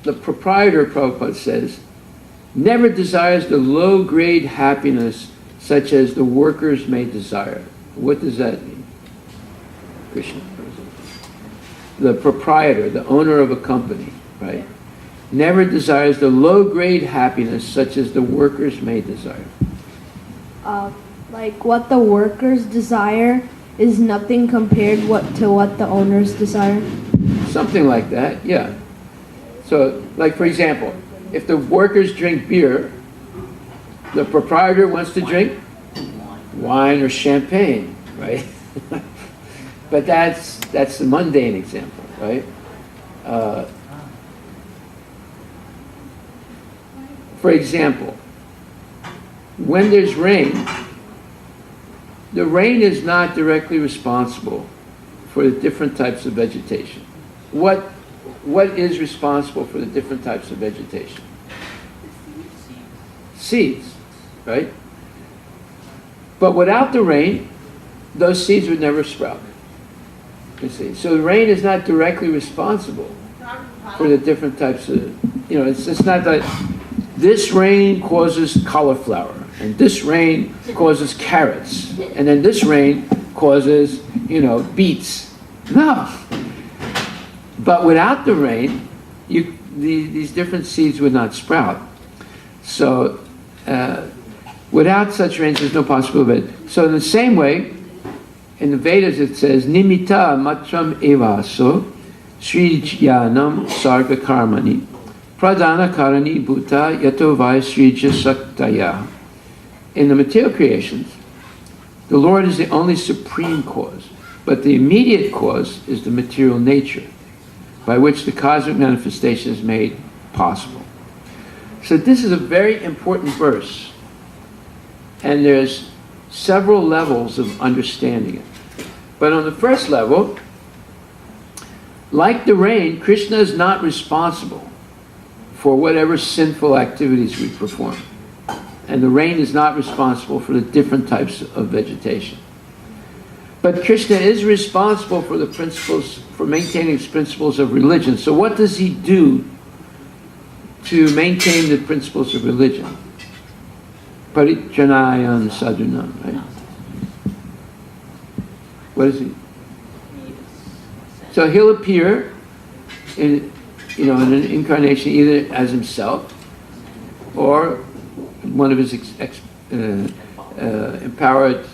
proprietor of Prabhupada says, never desires the low-grade happiness such as the workers may desire. What does that mean? Krishna. The proprietor, the owner of a company, right? Never desires the low-grade happiness such as the workers may desire. Like what the workers desire is nothing compared to what the owners desire? Something like that, yeah. So, like for example, if the workers drink beer, the proprietor wants to drink wine or champagne, right? But that's the mundane example, right? For example, when there's rain, the rain is not directly responsible for the different types of vegetation. What is responsible for the different types of vegetation? Seeds, right? But without the rain, those seeds would never sprout. You see, so the rain is not directly responsible for the different types of, it's not like this rain causes cauliflower, and this rain causes carrots, and then this rain causes, beets. No. But without the rain, these different seeds would not sprout. So without such rains, there's no possibility. So in the same way, in the Vedas it says, Nimitta matram evaso srijanam sarga karmani pradana karani bhuta yato vai srija saktaya. In the material creations, the Lord is the only supreme cause, but the immediate cause is the material nature, by which the cosmic manifestation is made possible. So this is a very important verse, and there's several levels of understanding it. But on the first level, like the rain, Krishna is not responsible for whatever sinful activities we perform. And the rain is not responsible for the different types of vegetation. But Krishna is responsible for the principles, for maintaining his principles of religion. So what does he do to maintain the principles of religion? Paritranayam sadhunam, right? What is he? So he'll appear in an incarnation either as himself or one of his empowered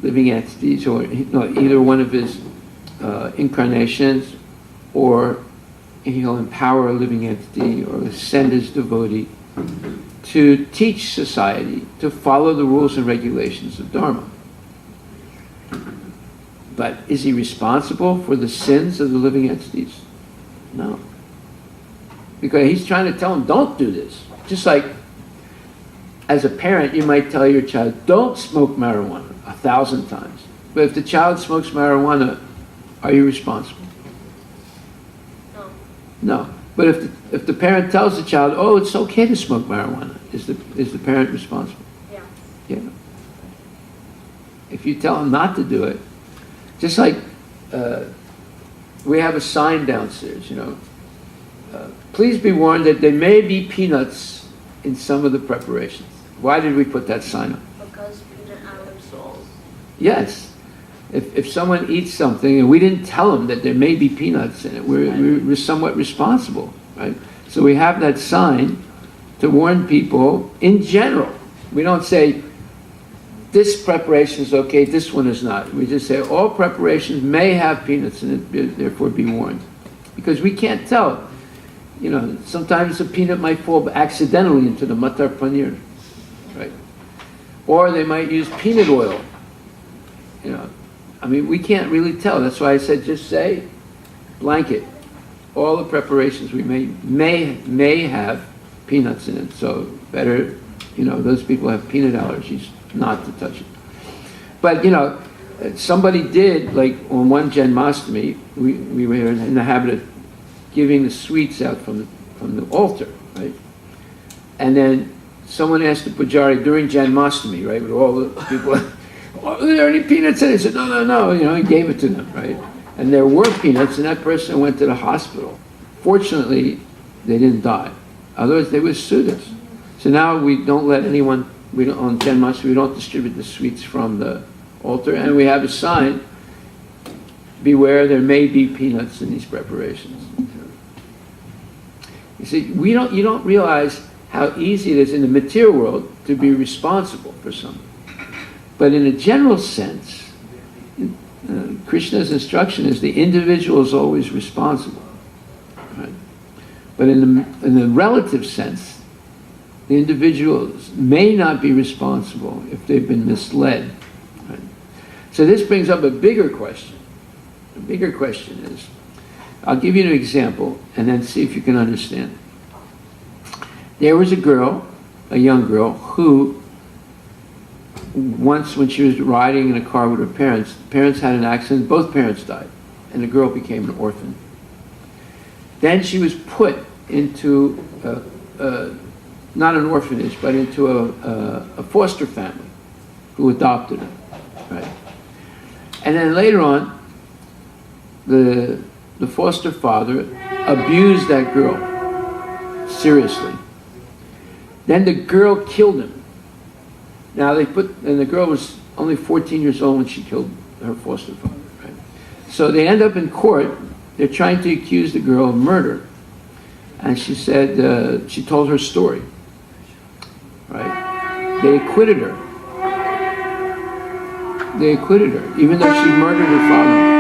living entities, or either one of his incarnations, or he'll empower a living entity or send his devotee to teach society to follow the rules and regulations of Dharma. But is he responsible for the sins of the living entities? No. Because he's trying to tell them, don't do this. Just like, as a parent, you might tell your child, don't smoke marijuana 1,000 times. But if the child smokes marijuana, are you responsible? No. No. But if the parent tells the child, oh, it's okay to smoke marijuana, is the parent responsible? Yeah. Yeah. If you tell them not to do it, just like we have a sign downstairs, please be warned that there may be peanuts in some of the preparations. Why did we put that sign up? Because peanut allergies. Yes. If someone eats something and we didn't tell them that there may be peanuts in it, we're somewhat responsible, right? So we have that sign to warn people in general. We don't say, this preparation is okay, this one is not. We just say, all preparations may have peanuts in it, therefore be warned. Because we can't tell. Sometimes a peanut might fall accidentally into the matar paneer, right? Or they might use peanut oil. We can't really tell. That's why I said just say, blanket. All the preparations we may have peanuts in it. So better, those people have peanut allergies, not to touch it. But, somebody did, like on one Janmashtami, we were in the habit of giving the sweets out from the altar, right? And then someone asked the pujari during Janmashtami, right, with all the people, are there any peanuts in it? He said, no, he gave it to them, right? And there were peanuts, and that person went to the hospital. Fortunately, they didn't die. Otherwise, they would sue us. So now we don't let anyone, on Janmashtami, we don't distribute the sweets from the altar, and we have a sign, beware, there may be peanuts in these preparations. You see, you don't realize how easy it is in the material world to be responsible for something. But in a general sense, Krishna's instruction is the individual is always responsible. Right? But in the relative sense, the individuals may not be responsible if they've been misled. Right? So this brings up a bigger question. The bigger question is, I'll give you an example and then see if you can understand. There was a young girl, who once when she was riding in a car with her parents, the parents had an accident, both parents died, and the girl became an orphan. Then she was put into, not an orphanage, but into a foster family who adopted her, right? And then later on, the foster father abused that girl seriously. Then the girl killed him. Now and the girl was only 14 years old when she killed her foster father, right? So they end up in court, they're trying to accuse the girl of murder. And she said, she told her story, right? They acquitted her. Even though she murdered her father.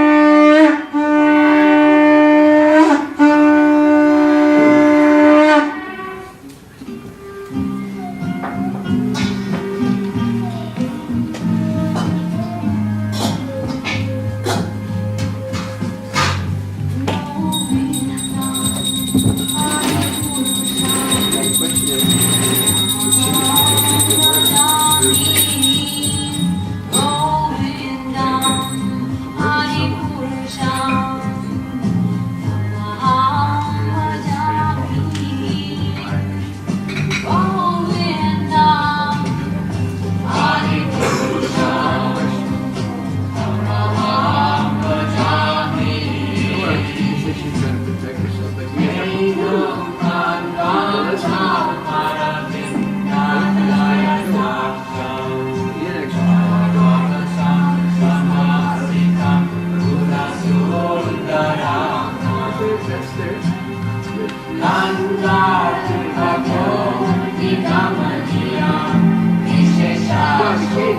Well,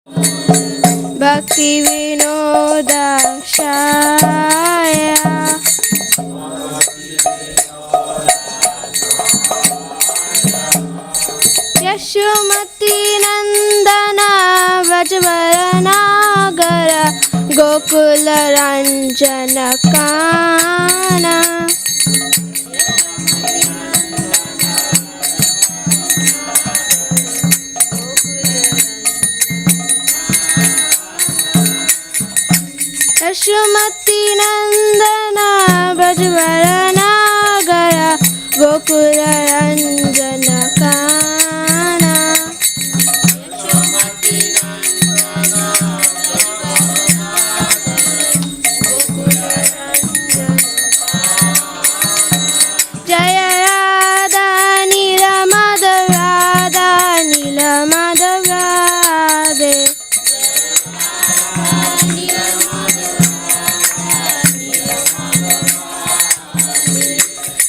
Bhakti Vinodakshaya Yashomati Nandana Vrajvaranagara Gokula Ranjana Kana Yashomati Nandana Vrajvaranagara Gokula Ranjana Kana Jaya Radha Nila Madhav Radha Nila Madhav Radhe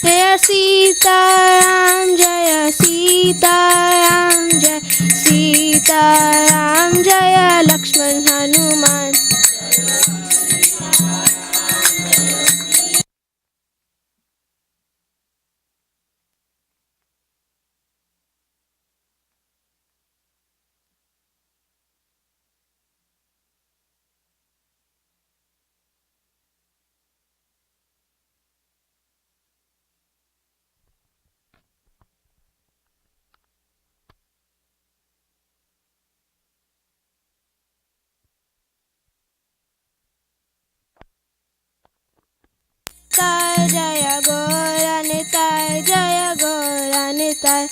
Jaya Sita Ram Jaya Sita Ram Jaya Sita Ram Jaya Lakshman Hanuman Nitai Jaya Gora Nitai Jaya Gora Nitai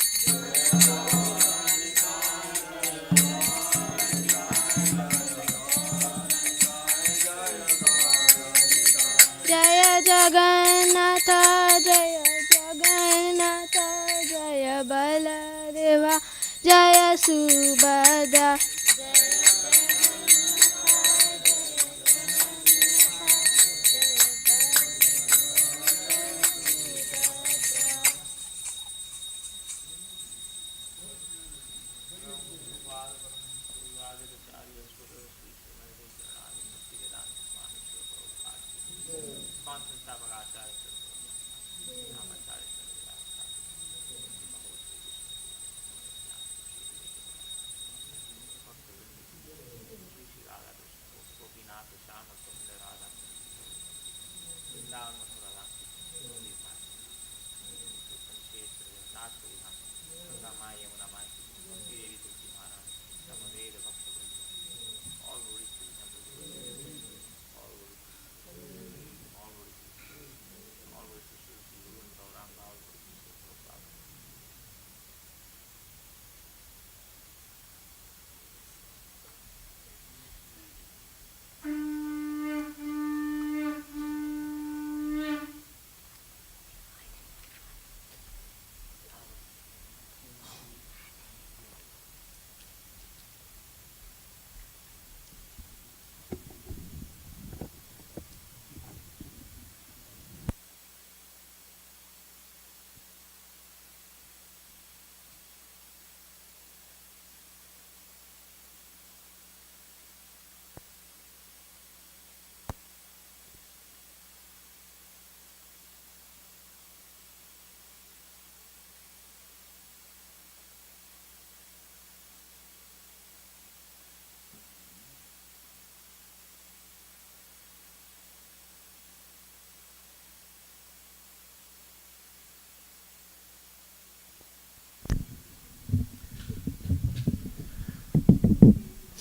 Jaya Jagannatha Jaya Jagannatha Jaya Baladeva Jaya Subhadra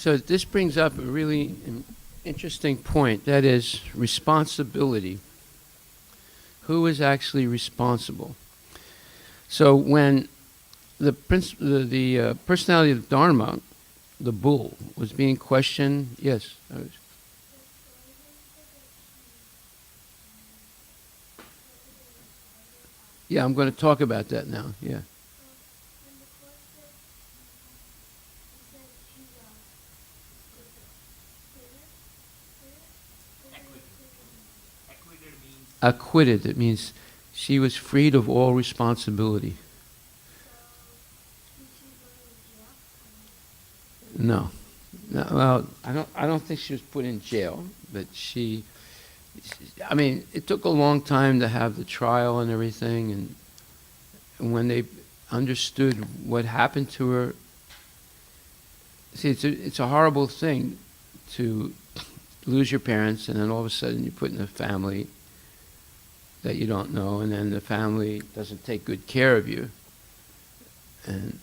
So this brings up a really interesting point, that is responsibility. Who is actually responsible? So when the personality of Dharma, the bull, was being questioned, yes. Yeah, I'm going to talk about that now. Yeah. Acquitted. It means she was freed of all responsibility. No. No, well, I don't think she was put in jail, but I mean, it took a long time to have the trial and everything, and when they understood what happened to her, see, it's a horrible thing to lose your parents, and then all of a sudden you're put in a family that you don't know, and then the family doesn't take good care of you. And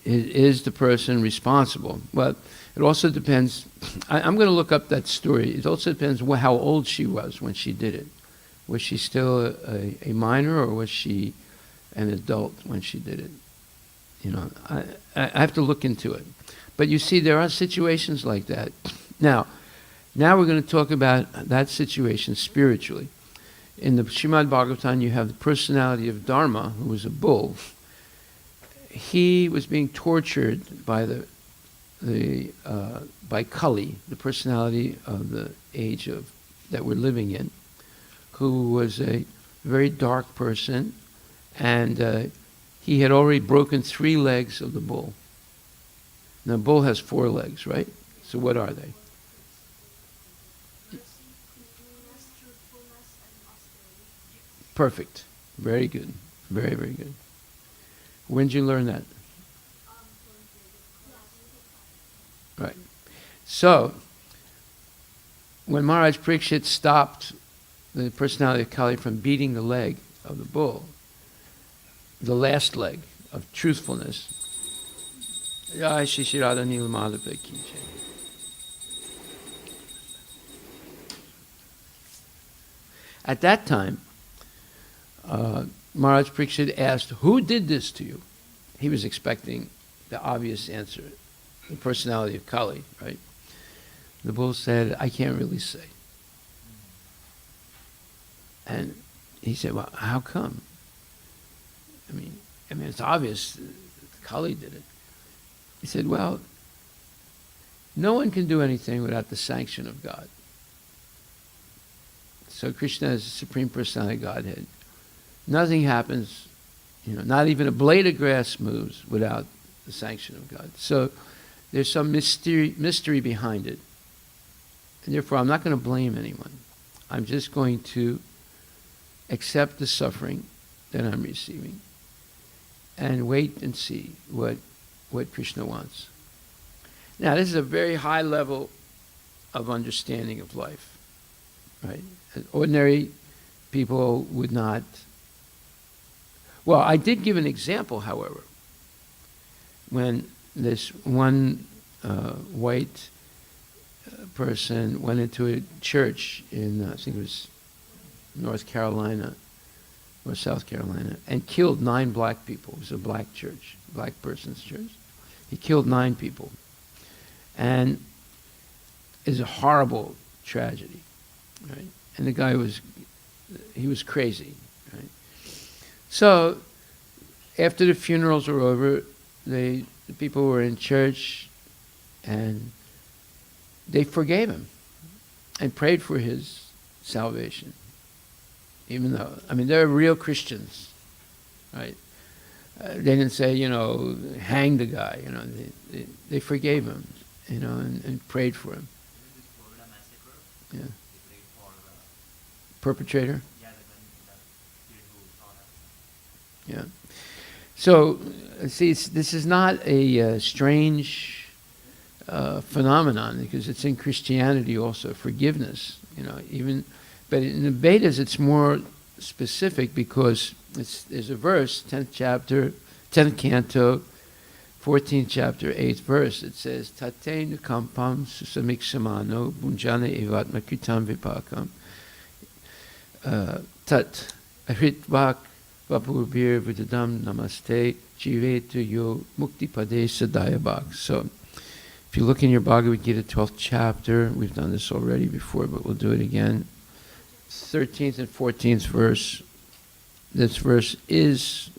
is the person responsible? Well, it also depends. I'm going to look up that story. It also depends how old she was when she did it. Was she still a minor, or was she an adult when she did it? You know, I have to look into it. But you see, there are situations like that. Now we're going to talk about that situation spiritually. In the Srimad Bhagavatam, you have the personality of Dharma, who was a bull. He was being tortured by by Kali, the personality of the age that we're living in, who was a very dark person, and he had already broken 3 legs of the bull. Now, the bull has 4 legs, right? So what are they? Perfect. Very good. Very, very good. When did you learn that? Right. So, when Maharaj Parikshit stopped the personality of Kali from beating the leg of the bull, the last leg of truthfulness, Jai Shri Shri Radha Nila Madhava Ki Jai. At that time, Maharaj Parikshit asked, "Who did this to you?" He was expecting the obvious answer, the personality of Kali, right? The bull said, "I can't really say." And he said, "Well, how come? I mean, it's obvious Kali did it." He said, "Well, no one can do anything without the sanction of God. So Krishna is the Supreme Personality of Godhead. Nothing happens, not even a blade of grass moves without the sanction of God. So there's some mystery behind it. And therefore, I'm not going to blame anyone. I'm just going to accept the suffering that I'm receiving and wait and see what Krishna wants." Now, this is a very high level of understanding of life, right? Ordinary people would not. Well, I did give an example, however, when this one white person went into a church in, I think it was North Carolina or South Carolina, and killed 9 black people. It was a black church, black person's church. He killed 9 people. And it's a horrible tragedy, right? And the guy was crazy, right? So after the funerals were over, the people were in church, and they forgave him and prayed for his salvation. Even though, they're real Christians, right? They didn't say, hang the guy, they forgave him, and prayed for him. Yeah. Perpetrator? Yeah. So, see, this is not a strange phenomenon, because it's in Christianity also, forgiveness, but in the Vedas it's more specific, because there's a verse, 10th chapter, 10th canto, 14th chapter, 8th verse. It says, "Tate nukampam susamiksamano bunjana evatma kritam vipakam tat ahritvak vapurbir vidadam namaste jivetu yo muktipade sadayabak." So, if you look in your Bhagavad Gita, 12th chapter, we've done this already before, but we'll do it again. 13th and 14th verse, this verse is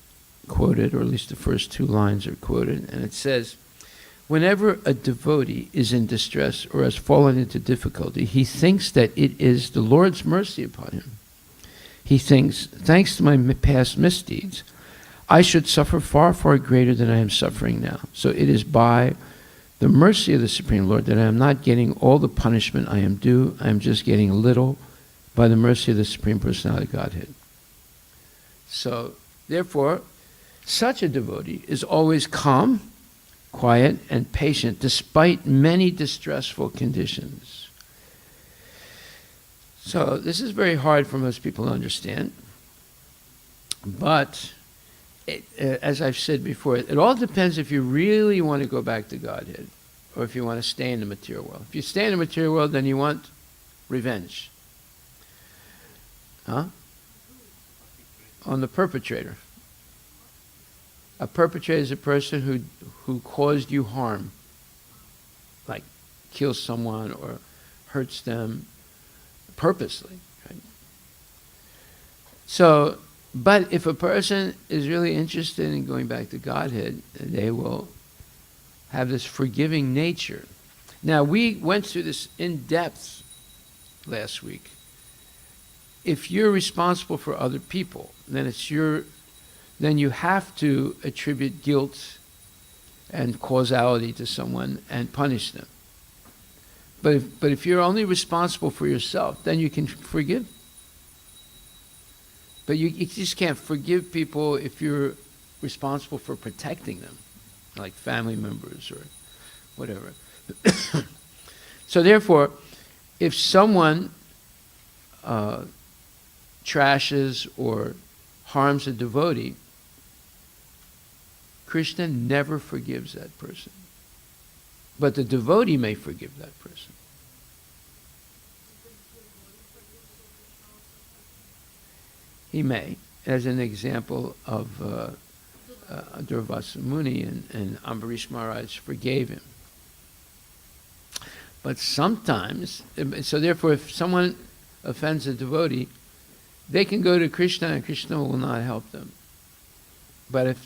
quoted, or at least the first 2 lines are quoted, and it says, "Whenever a devotee is in distress or has fallen into difficulty, he thinks that it is the Lord's mercy upon him. He thinks, thanks to my past misdeeds, I should suffer far, far greater than I am suffering now. So it is by the mercy of the Supreme Lord, that I am not getting all the punishment I am due, I am just getting a little by the mercy of the Supreme Personality of Godhead. So, therefore, such a devotee is always calm, quiet, and patient despite many distressful conditions. So, this is very hard for most people to understand. But, as I've said before, it all depends if you really want to go back to Godhead or if you want to stay in the material world. If you stay in the material world, then you want revenge. Huh? On the perpetrator. A perpetrator is a person who caused you harm, like kills someone or hurts them purposely. Right? So, but if a person is really interested in going back to Godhead, they will have this forgiving nature. Now, we went through this in depth last week. If you're responsible for other people, then then you have to attribute guilt and causality to someone and punish them. But if you're only responsible for yourself, then you can forgive. But you just can't forgive people if you're responsible for protecting them, like family members or whatever. So therefore, if someone trashes or harms a devotee, Krishna never forgives that person. But the devotee may forgive that person. He may, as an example of Durvasa Muni and Ambarish Maharaj forgave him. But sometimes, so therefore if someone offends a devotee, they can go to Krishna and Krishna will not help them. But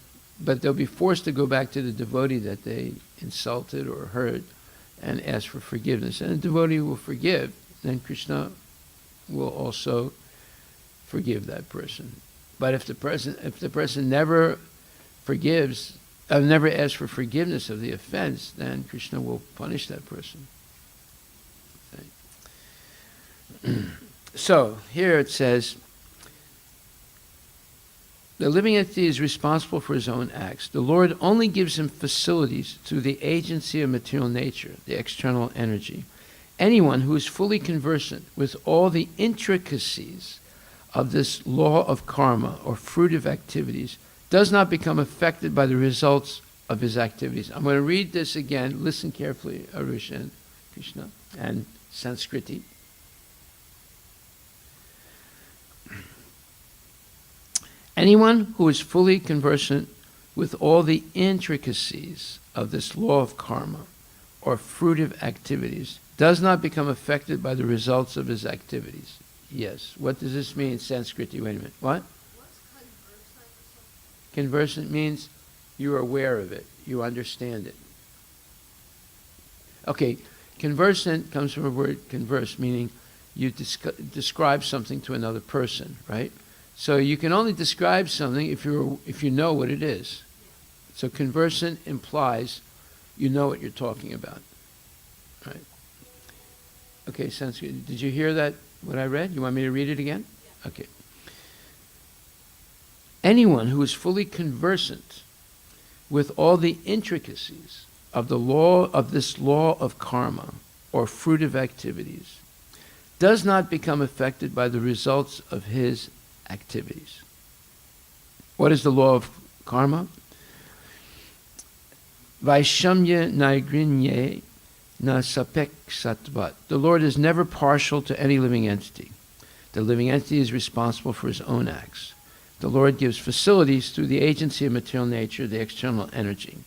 they'll be forced to go back to the devotee that they insulted or hurt and ask for forgiveness. And the devotee will forgive, then Krishna will also forgive that person. But if the person never forgives, never asks for forgiveness of the offense, then Krishna will punish that person. Okay. So here it says, the living entity is responsible for his own acts. The Lord only gives him facilities through the agency of material nature, the external energy. Anyone who is fully conversant with all the intricacies of this law of karma or fruitive activities does not become affected by the results of his activities. I'm going to read this again. Listen carefully, Arusha and Krishna, and Sanskriti. Anyone who is fully conversant with all the intricacies of this law of karma or fruitive activities does not become affected by the results of his activities. Yes. What does this mean in Sanskrit? Wait a minute. What? Conversant means you're aware of it. You understand it. Okay. Conversant comes from a word converse, meaning you describe something to another person, right? So you can only describe something if you know what it is. So conversant implies you know what you're talking about, right? Okay, Sanskrit. Did you hear that? What I read? You want me to read it again? Yeah. Okay. Anyone who is fully conversant with all the intricacies of this law of karma or fruitive activities does not become affected by the results of his activities. What is the law of karma? Vaishamya naigrinye na sapek satvat. The Lord is never partial to any living entity. The living entity is responsible for his own acts. The Lord gives facilities through the agency of material nature, the external energy.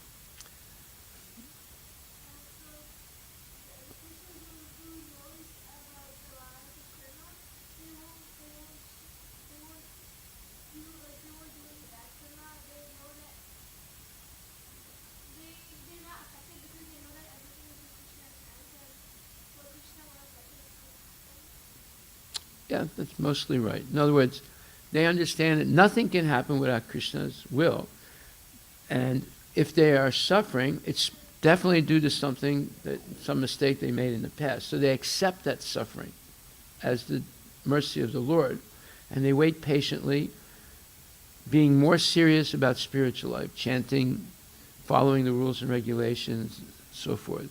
Yeah, that's mostly right. In other words, they understand that nothing can happen without Krishna's will. And if they are suffering, it's definitely due to some mistake they made in the past. So they accept that suffering as the mercy of the Lord, and they wait patiently, being more serious about spiritual life, chanting, following the rules and regulations, so forth.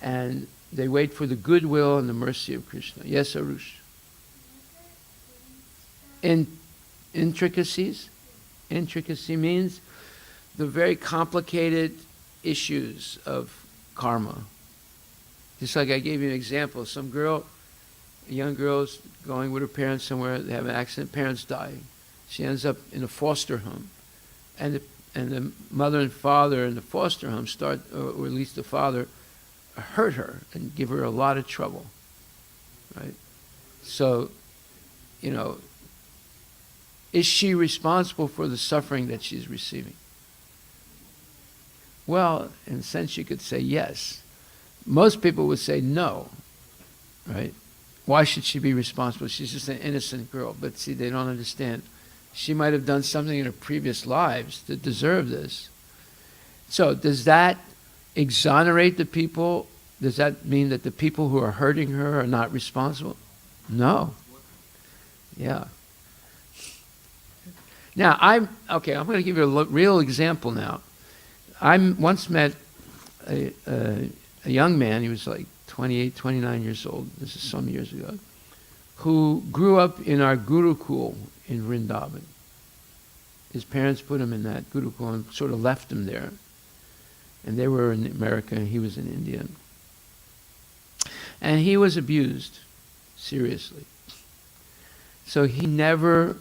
And they wait for the goodwill and the mercy of Krishna. Yes, Arush? Intricacies? Intricacy means the very complicated issues of karma. Just like I gave you an example. A young girl's going with her parents somewhere, they have an accident, parents die. She ends up in a foster home. And the mother and father in the foster home or at least the father, hurt her and give her a lot of trouble. Right? So, is she responsible for the suffering that she's receiving? Well, in a sense, you could say yes. Most people would say no, right? Why should she be responsible? She's just an innocent girl. But see, they don't understand. She might have done something in her previous lives to deserve this. So does that exonerate the people? Does that mean that the people who are hurting her are not responsible? No. Yeah. Now, I'm going to give you a real example now. I once met a young man, he was like 28, 29 years old, this is some years ago, who grew up in our Gurukul in Vrindavan. His parents put him in that Gurukul and sort of left him there. And they were in America and he was in India. And he was abused, seriously. So he never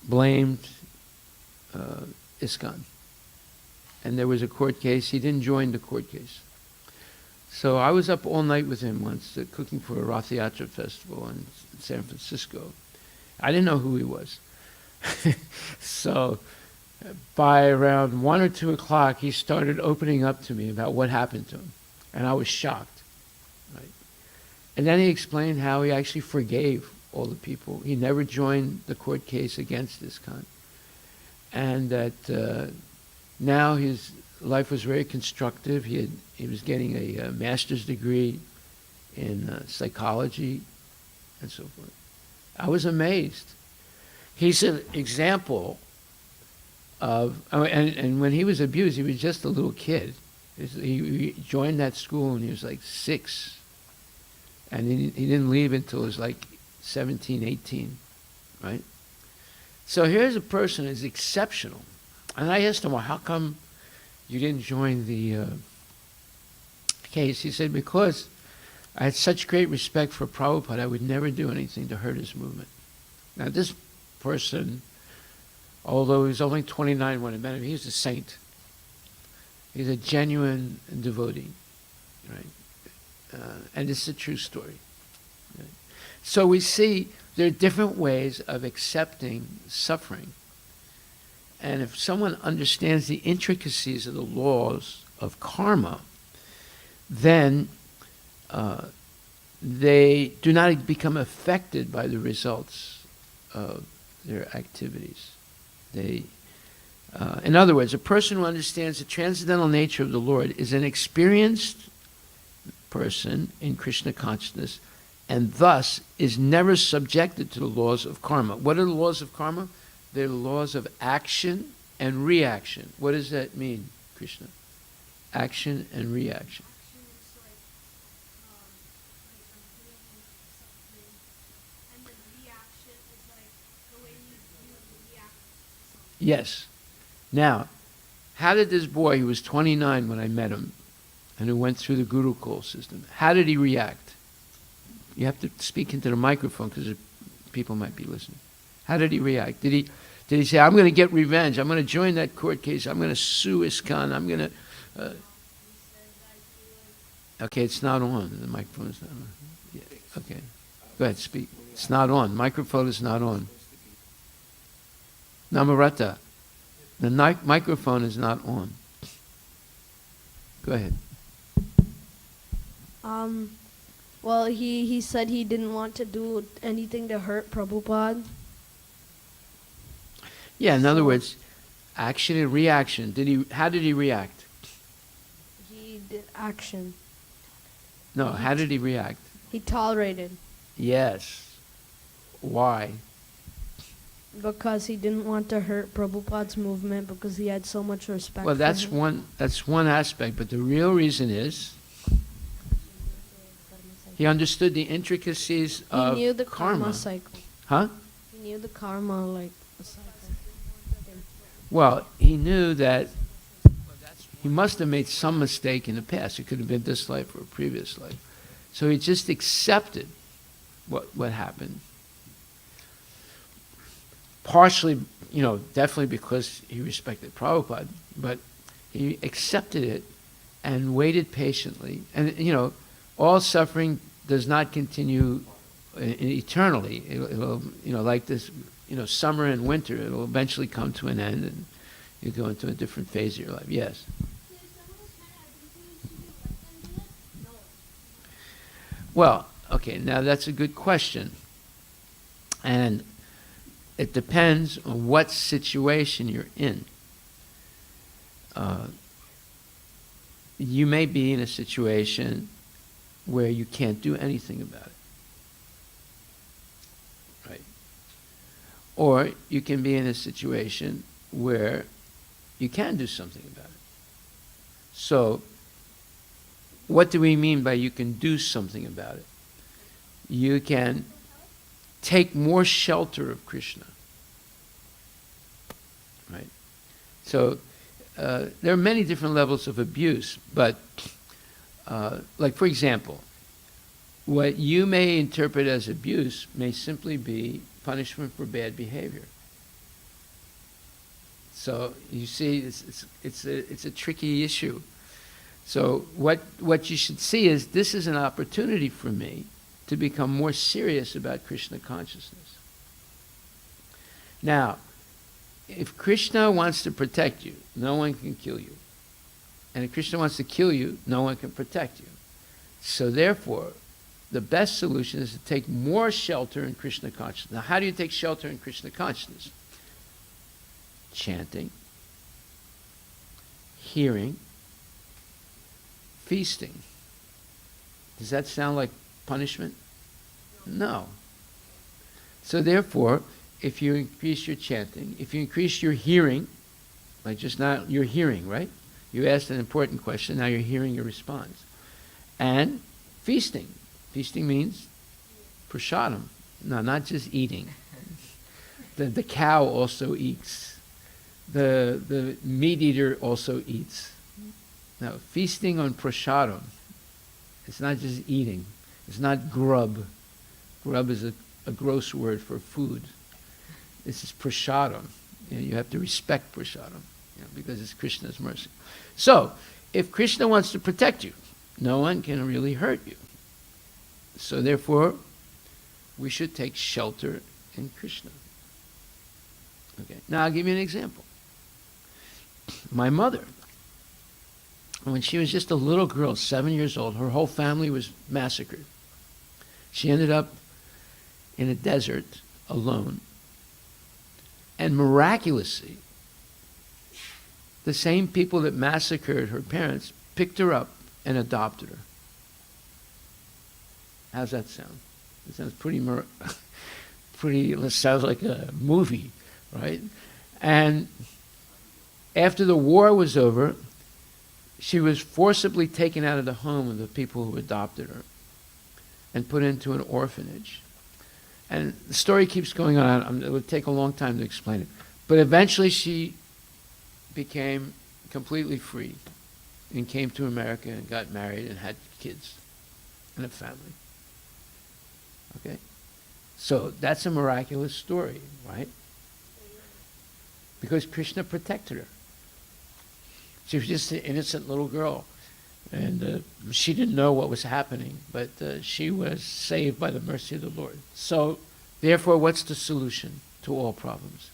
blamed ISKCON. And there was a court case. He didn't join the court case. So I was up all night with him once, cooking for a Rath Yatra festival in San Francisco. I didn't know who he was. So by around 1 or 2 o'clock, he started opening up to me about what happened to him. And I was shocked. Right? And then he explained how he actually forgave all the people. He never joined the court case against ISKCON. And that now his life was very constructive. He was getting a master's degree in psychology and so forth. I was amazed. He's an example of, and when he was abused, he was just a little kid. He joined that school when he was like 6. And he didn't leave until he was like 17, 18, right? So here's a person who's exceptional. And I asked him, well, how come you didn't join the case? He said, because I had such great respect for Prabhupada, I would never do anything to hurt his movement. Now this person, although he was only 29 when I met him, he's a saint. He's a genuine devotee, right? And this is a true story. Right? So we see there are different ways of accepting suffering. And if someone understands the intricacies of the laws of karma, then they do not become affected by the results of their activities. In other words, a person who understands the transcendental nature of the Lord is an experienced person in Krishna consciousness, and thus is never subjected to the laws of karma. What are the laws of karma? They're the laws of action and reaction. What does that mean, Krishna? Action and reaction. Action is like I'm doing something, and then reaction is like the way you react to something. Yes. Now, how did this boy, who was 29 when I met him, and who went through the Gurukul system, how did he react? You have to speak into the microphone because people might be listening. How did he react? Did he say, I'm going to get revenge, I'm going to join that court case, I'm going to sue ISKCON, I'm going to... Okay, it's not on. The microphone is not on. Yeah, okay. Go ahead, speak. It's not on. Microphone is not on. Namarata. The microphone is not on. Go ahead. Well, he said he didn't want to do anything to hurt Prabhupada. Yeah, in other words, action and reaction. How did he react? He did action. No, how did he react? He tolerated Yes. Why? because he didn't want to hurt Prabhupada's movement because he had so much respect Well, for that's him. one aspect, but the real reason is he understood the intricacies He of knew the karma cycle. Huh? He knew the karma, like, the cycle. Well, he knew that he must have made some mistake in the past. It could have been this life or a previous life. So he just accepted what happened. Partially, definitely because he respected Prabhupada, but he accepted it and waited patiently. And, all suffering does not continue eternally. It'll like this, summer and winter, it'll eventually come to an end and you go into a different phase of your life. Yes? Well, okay, now that's a good question. And it depends on what situation you're in. You may be in a situation where you can't do anything about it. Right? Or you can be in a situation where you can do something about it. So, what do we mean by you can do something about it? You can take more shelter of Krishna. Right? So, there are many different levels of abuse, but like, for example, what you may interpret as abuse may simply be punishment for bad behavior. So you see, it's a tricky issue. So what you should see is this is an opportunity for me to become more serious about Krishna consciousness. Now, if Krishna wants to protect you, no one can kill you. And if Krishna wants to kill you, no one can protect you. So therefore, the best solution is to take more shelter in Krishna consciousness. Now, how do you take shelter in Krishna consciousness? Chanting, hearing, feasting. Does that sound like punishment? No. So therefore, if you increase your chanting, if you increase your hearing, like just now, you're hearing, right? You asked an important question, now you're hearing your response. And feasting. Feasting means prasadam. No, not just eating. The cow also eats. The meat eater also eats. Now, feasting on prasadam, it's not just eating. It's not grub. Grub is a gross word for food. This is prasadam. You have to respect prasadam, because it's Krishna's mercy. So, if Krishna wants to protect you, no one can really hurt you. So therefore, we should take shelter in Krishna. Okay. Now I'll give you an example. My mother, when she was just a little girl, 7 years old, her whole family was massacred. She ended up in a desert alone. And miraculously, the same people that massacred her parents picked her up and adopted her. How's that sound? It sounds it sounds like a movie, right? And after the war was over, she was forcibly taken out of the home of the people who adopted her and put into an orphanage. And the story keeps going on. It would take a long time to explain it. But eventually she became completely free and came to America and got married and had kids and a family. Okay? So that's a miraculous story, right? Because Krishna protected her. She was just an innocent little girl. And she didn't know what was happening, but she was saved by the mercy of the Lord. So, therefore, what's the solution to all problems?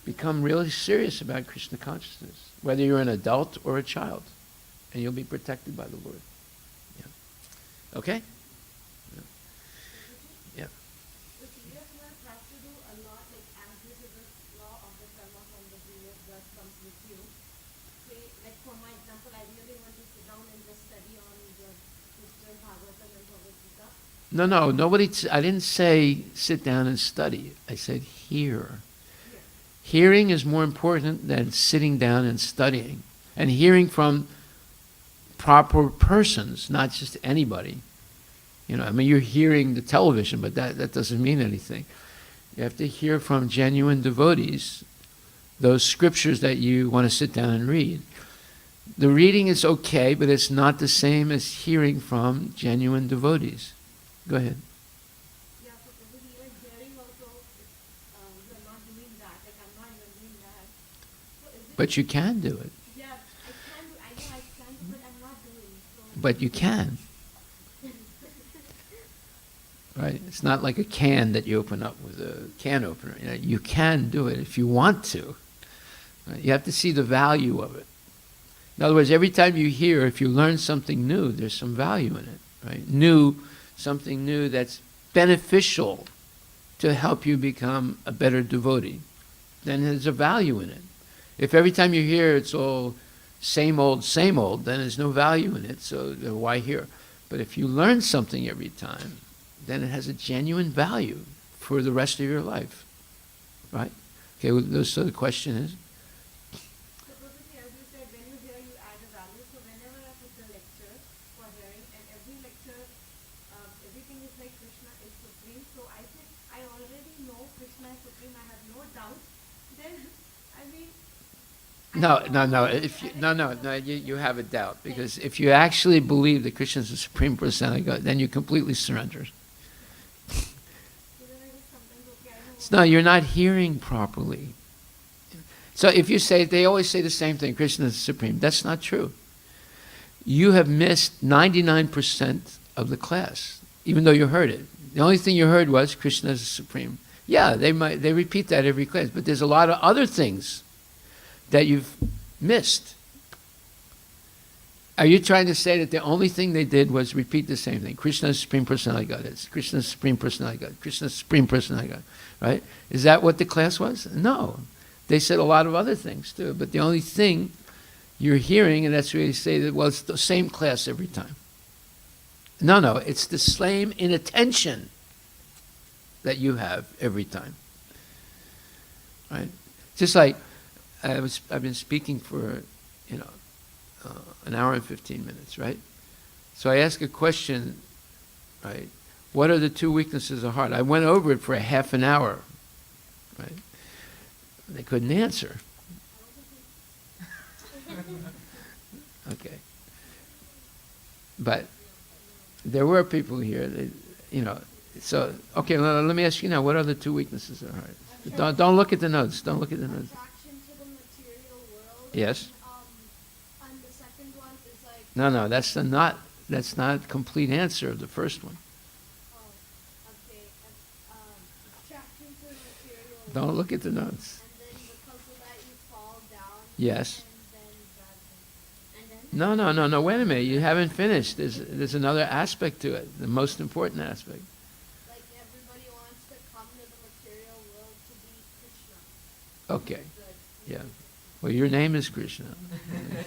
Become really serious about Krishna consciousness, whether you're an adult or a child, and you'll be protected by the Lord. Yeah. Okay? Yeah. For my No, nobody, I didn't say sit down and study. I said hear. Hearing is more important than sitting down and studying. And hearing from proper persons, not just anybody. You know, I mean, you're hearing the television, but that doesn't mean anything. You have to hear from genuine devotees, those scriptures that you want to sit down and read. The reading is okay, but it's not the same as hearing from genuine devotees. Go ahead. Yeah, so Prabhuji, even hearing also, we are not doing that. Like, I'm not even doing that. So is it, But you can do it. yeah, I can do, I know I can do, but I'm not doing. So, But you can. Right? It's not like a can that you open up with a can opener. You know, you can do it if you want to. Right? You have to see the value of it. In other words, every time you hear, if you learn something new, there's some value in it. Right? Something new that's beneficial to help you become a better devotee, then there's a value in it. If every time you hear it's all same old, then there's no value in it, so why hear? But if you learn something every time, then it has a genuine value for the rest of your life. Right? Okay, well, so the question is? so Prabhuji, as you said, when you hear, you add a value. So whenever I put the lecture for hearing, and every lecture, everything is like Krishna is supreme. So I think I already know Krishna is supreme. I have no doubt. Then, I mean. You have a doubt, because if you actually believe that Krishna is the Supreme Personality of God, then you completely surrender. No, you're not hearing properly. So if you say, they always say the same thing, Krishna is supreme. That's not true. You have missed 99% of the class, even though you heard it. The only thing you heard was Krishna is supreme. Yeah, they repeat that every class, but there's a lot of other things that you've missed. Are you trying to say that the only thing they did was repeat the same thing? Krishna is Supreme Personality of God. It's Krishna is Supreme Personality of God. Krishna is Supreme Personality of God. Right? Is that what the class was? No. They said a lot of other things too, but the only thing you're hearing, and that's where you say that, well, it's the same class every time. No, it's the same inattention that you have every time. Right? Just like I've been speaking for, an hour and 15 minutes, right? So I ask a question, right? What are the two weaknesses of heart? I went over it for a half an hour, right? They couldn't answer. Okay. But there were people here, so, okay, well, let me ask you now, what are the two weaknesses of the heart? Don't look at the notes. Don't look at the notes. Attraction to the material world. Yes? And the second one is like. No, that's not a complete answer of the first one. Oh, okay. Attraction to the material world. Don't look at the notes. And then because of that you fall down. Yes. And then. No, wait a minute. You haven't finished. There's another aspect to it, the most important aspect. Like everybody wants to come to the material world to be Krishna. Okay. Yeah. Well, your name is Krishna. And then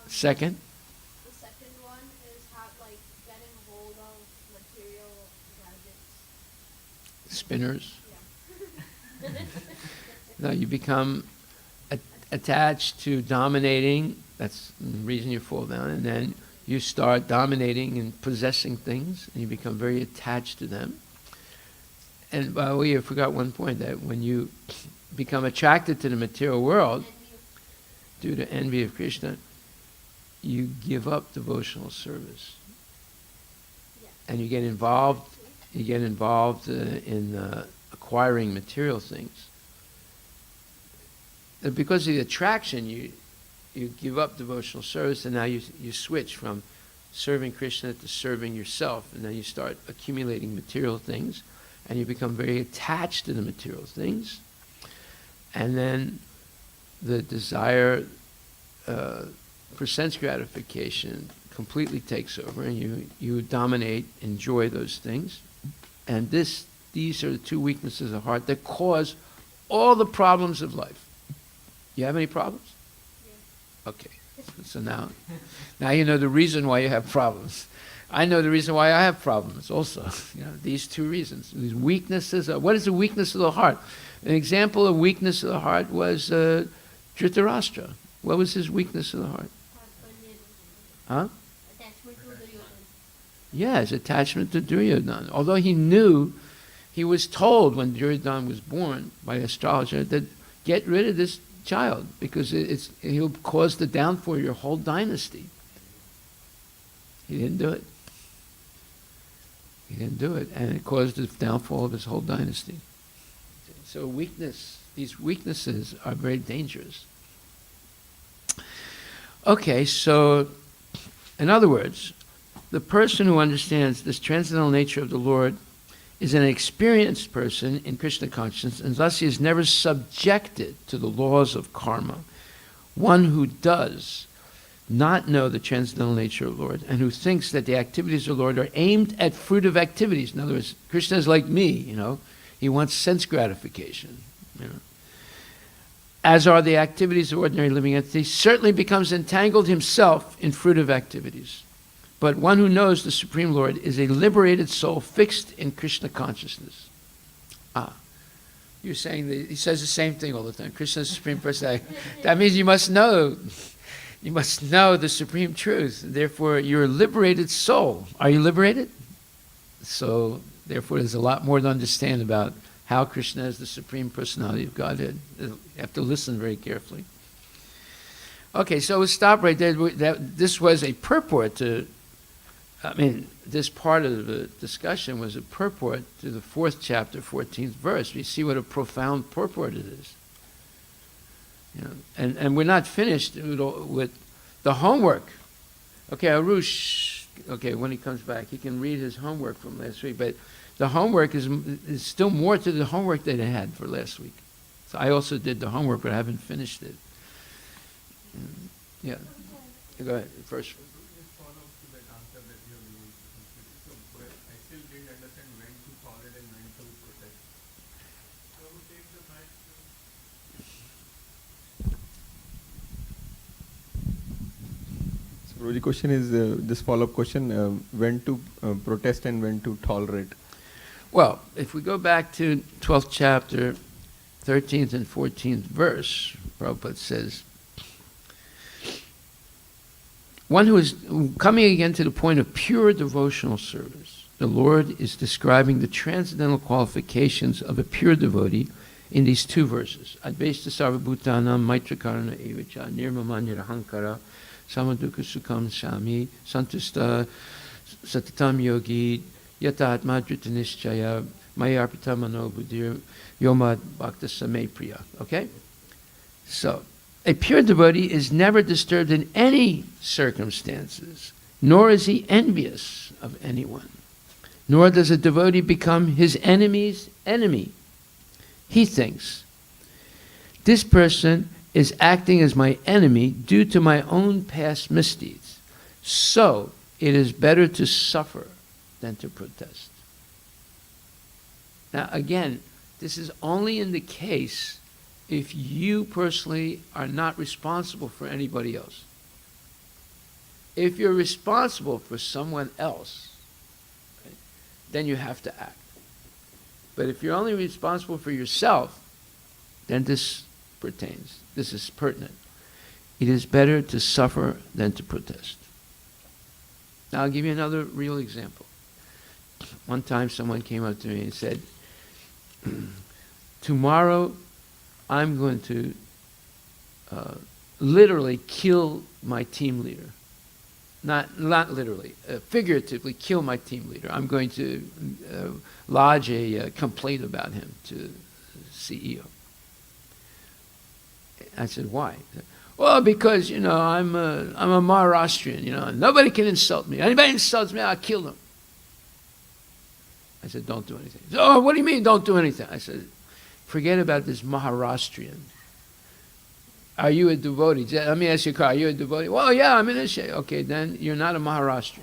Second? the second one is getting hold of material gadgets. Spinners? Yeah. No, you become attached to dominating. That's the reason you fall down. And then you start dominating and possessing things, and you become very attached to them. And by the way, I forgot one point, that when you become attracted to the material world, due to envy of Krishna, you give up devotional service. Yeah. And you get involved in acquiring material things. And because of the attraction, you give up devotional service, and now you switch from serving Krishna to serving yourself, and then you start accumulating material things, and you become very attached to the material things, and then the desire for sense gratification completely takes over, and you dominate, enjoy those things, and these are the two weaknesses of heart that cause all the problems of life. You have any problems? Yeah. Okay. So now you know the reason why you have problems. I know the reason why I have problems also. These two reasons. These weaknesses. What is the weakness of the heart? An example of weakness of the heart was Dhritarashtra. What was his weakness of the heart? Huh? Attachment to Duryodhana. Yeah, his attachment to Duryodhana. Although he knew, he was told when Duryodhana was born by astrologer that get rid of this child because he'll cause the downfall of your whole dynasty. He didn't do it. He didn't do it, and it caused the downfall of his whole dynasty. So these weaknesses are very dangerous. Okay, so in other words, the person who understands this transcendental nature of the Lord is an experienced person in Krishna consciousness, and thus he is never subjected to the laws of karma. One who does not know the transcendental nature of the Lord and who thinks that the activities of the Lord are aimed at fruitive activities. In other words, Krishna is like me, he wants sense gratification. As are the activities of ordinary living entities, certainly becomes entangled himself in fruitive activities. But one who knows the Supreme Lord is a liberated soul fixed in Krishna consciousness. You're saying that he says the same thing all the time. Krishna is the Supreme Personality. That means you must know the Supreme Truth. Therefore, you're a liberated soul. Are you liberated? So, therefore, there's a lot more to understand about how Krishna is the Supreme Personality of Godhead. You have to listen very carefully. Okay, so we'll stop right there. This was a purport to, this part of the discussion was a purport to the 4th chapter, 14th verse. We see what a profound purport it is. And we're not finished with the homework. Okay, Arush, when he comes back, he can read his homework from last week, but the homework is still more to the homework that I had for last week. So I also did the homework, but I haven't finished it. Yeah. Go ahead, first. Just follow up to that answer that you have given. So, but I still didn't understand when to tolerate and when to protect. So, who takes the mic? So, the question is this follow-up question: when to protest and when to tolerate? Well, if we go back to 12th chapter, 13th and 14th verse, Prabhupada says, one who is coming again to the point of pure devotional service. The Lord is describing the transcendental qualifications of a pure devotee in these two verses. Advaita sarvabhutanam maitrakarana evacha nirmama nirahankara samadukha sukham shami santusta satatam yogi yata atma drita nischaya mayarpita mano buddhir yomad bhakta same priya. Okay? So, a pure devotee is never disturbed in any circumstances, nor is he envious of anyone. Nor does a devotee become his enemy's enemy. He thinks, this person is acting as my enemy due to my own past misdeeds. So, it is better to suffer than to protest. Now, again, this is only in the case if you personally are not responsible for anybody else. If you're responsible for someone else, right, then you have to act. But if you're only responsible for yourself, then this pertains. This is pertinent. It is better to suffer than to protest. Now I'll give you another real example. One time someone came up to me and said, tomorrow I'm going to literally kill my team leader. Not literally, figuratively kill my team leader. I'm going to lodge a complaint about him to the CEO. I said, why? Well, because, I'm a Maharashtrian, nobody can insult me. Anybody insults me, I'll kill them. I said, don't do anything. Said, oh, what do you mean, don't do anything? I said, forget about this Maharashtrian. Are you a devotee? Let me ask you, are you a devotee? Well, yeah, I'm in this shape. Okay, then you're not a Maharashtrian.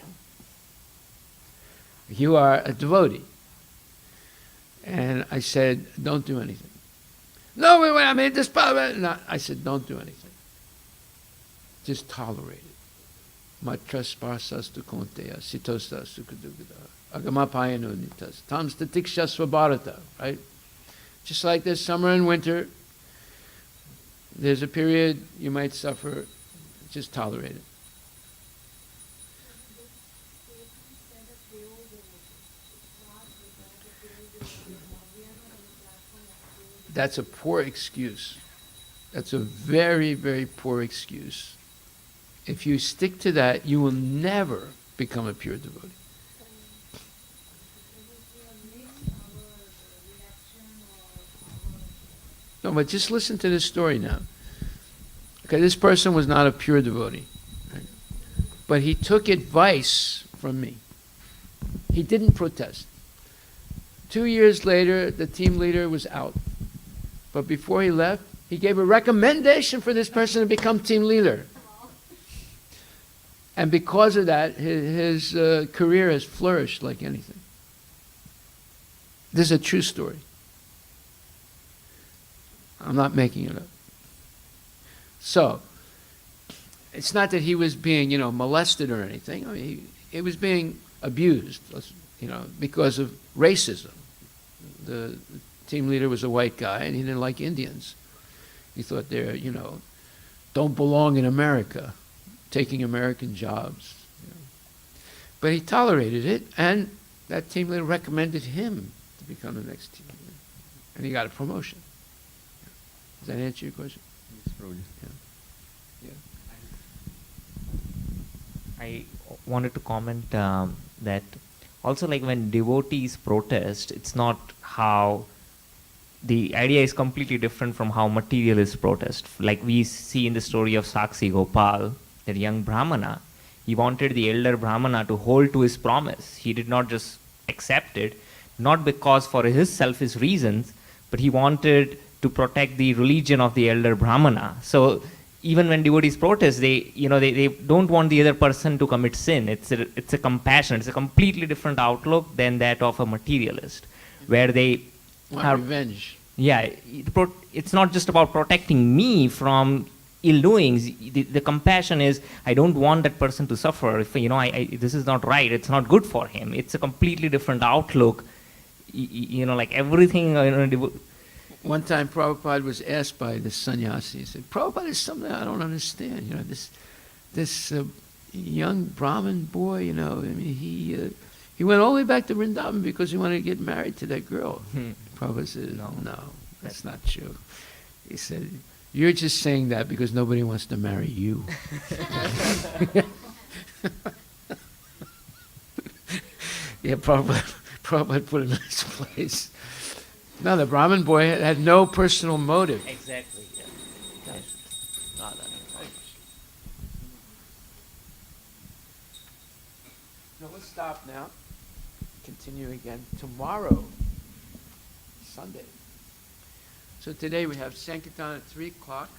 You are a devotee. And I said, don't do anything. No, wait, I mean, this problem. No, I said, don't do anything. Just tolerate it. Matrasparsastu konteya, sitosa sukadugada, agamapayanu nitas, tam statiksha svabharata, right? Just like there's summer and winter, there's a period you might suffer, just tolerate it. That's a poor excuse. That's a very, very poor excuse. If you stick to that, you will never become a pure devotee. No, but just listen to this story now. Okay, this person was not a pure devotee, right? But he took advice from me. He didn't protest. 2 years later, the team leader was out. But before he left, he gave a recommendation for this person to become team leader. And because of that, his career has flourished like anything. This is a true story. I'm not making it up. So, it's not that he was being, molested or anything. I mean, he was being abused, because of racism. The team leader was a white guy, and he didn't like Indians. He thought they're, don't belong in America, taking American jobs. But he tolerated it, and that team leader recommended him to become the next team leader. And he got a promotion. Does that answer your question? Yes, Prabhuji. Yeah. I wanted to comment that also, like, when devotees protest, it's not how the idea is completely different from how materialists protest. Like we see in the story of Sakshi Gopal, that young Brahmana, he wanted the elder Brahmana to hold to his promise. He did not just accept it, not because for his selfish reasons, but he wanted to protect the religion of the elder Brahmana. So even when devotees protest, they don't want the other person to commit sin. It's a compassion. It's a completely different outlook than that of a materialist, where they are revenge. Yeah, it's not just about protecting me from ill doings. The compassion is, I don't want that person to suffer. If this is not right, it's not good for him. It's a completely different outlook. Like everything. One time Prabhupada was asked by the sannyasi, he said, Prabhupada, is something I don't understand. This young Brahmin boy, he went all the way back to Vrindavan because he wanted to get married to that girl. Prabhupada said, no, that's not true. He said, you're just saying that because nobody wants to marry you. Yeah, Prabhupada put him in his place. No, the Brahmin boy had no personal motive. Exactly, yeah. No, let's stop now. Continue again tomorrow, Sunday. So today we have Sankirtan at 3 o'clock.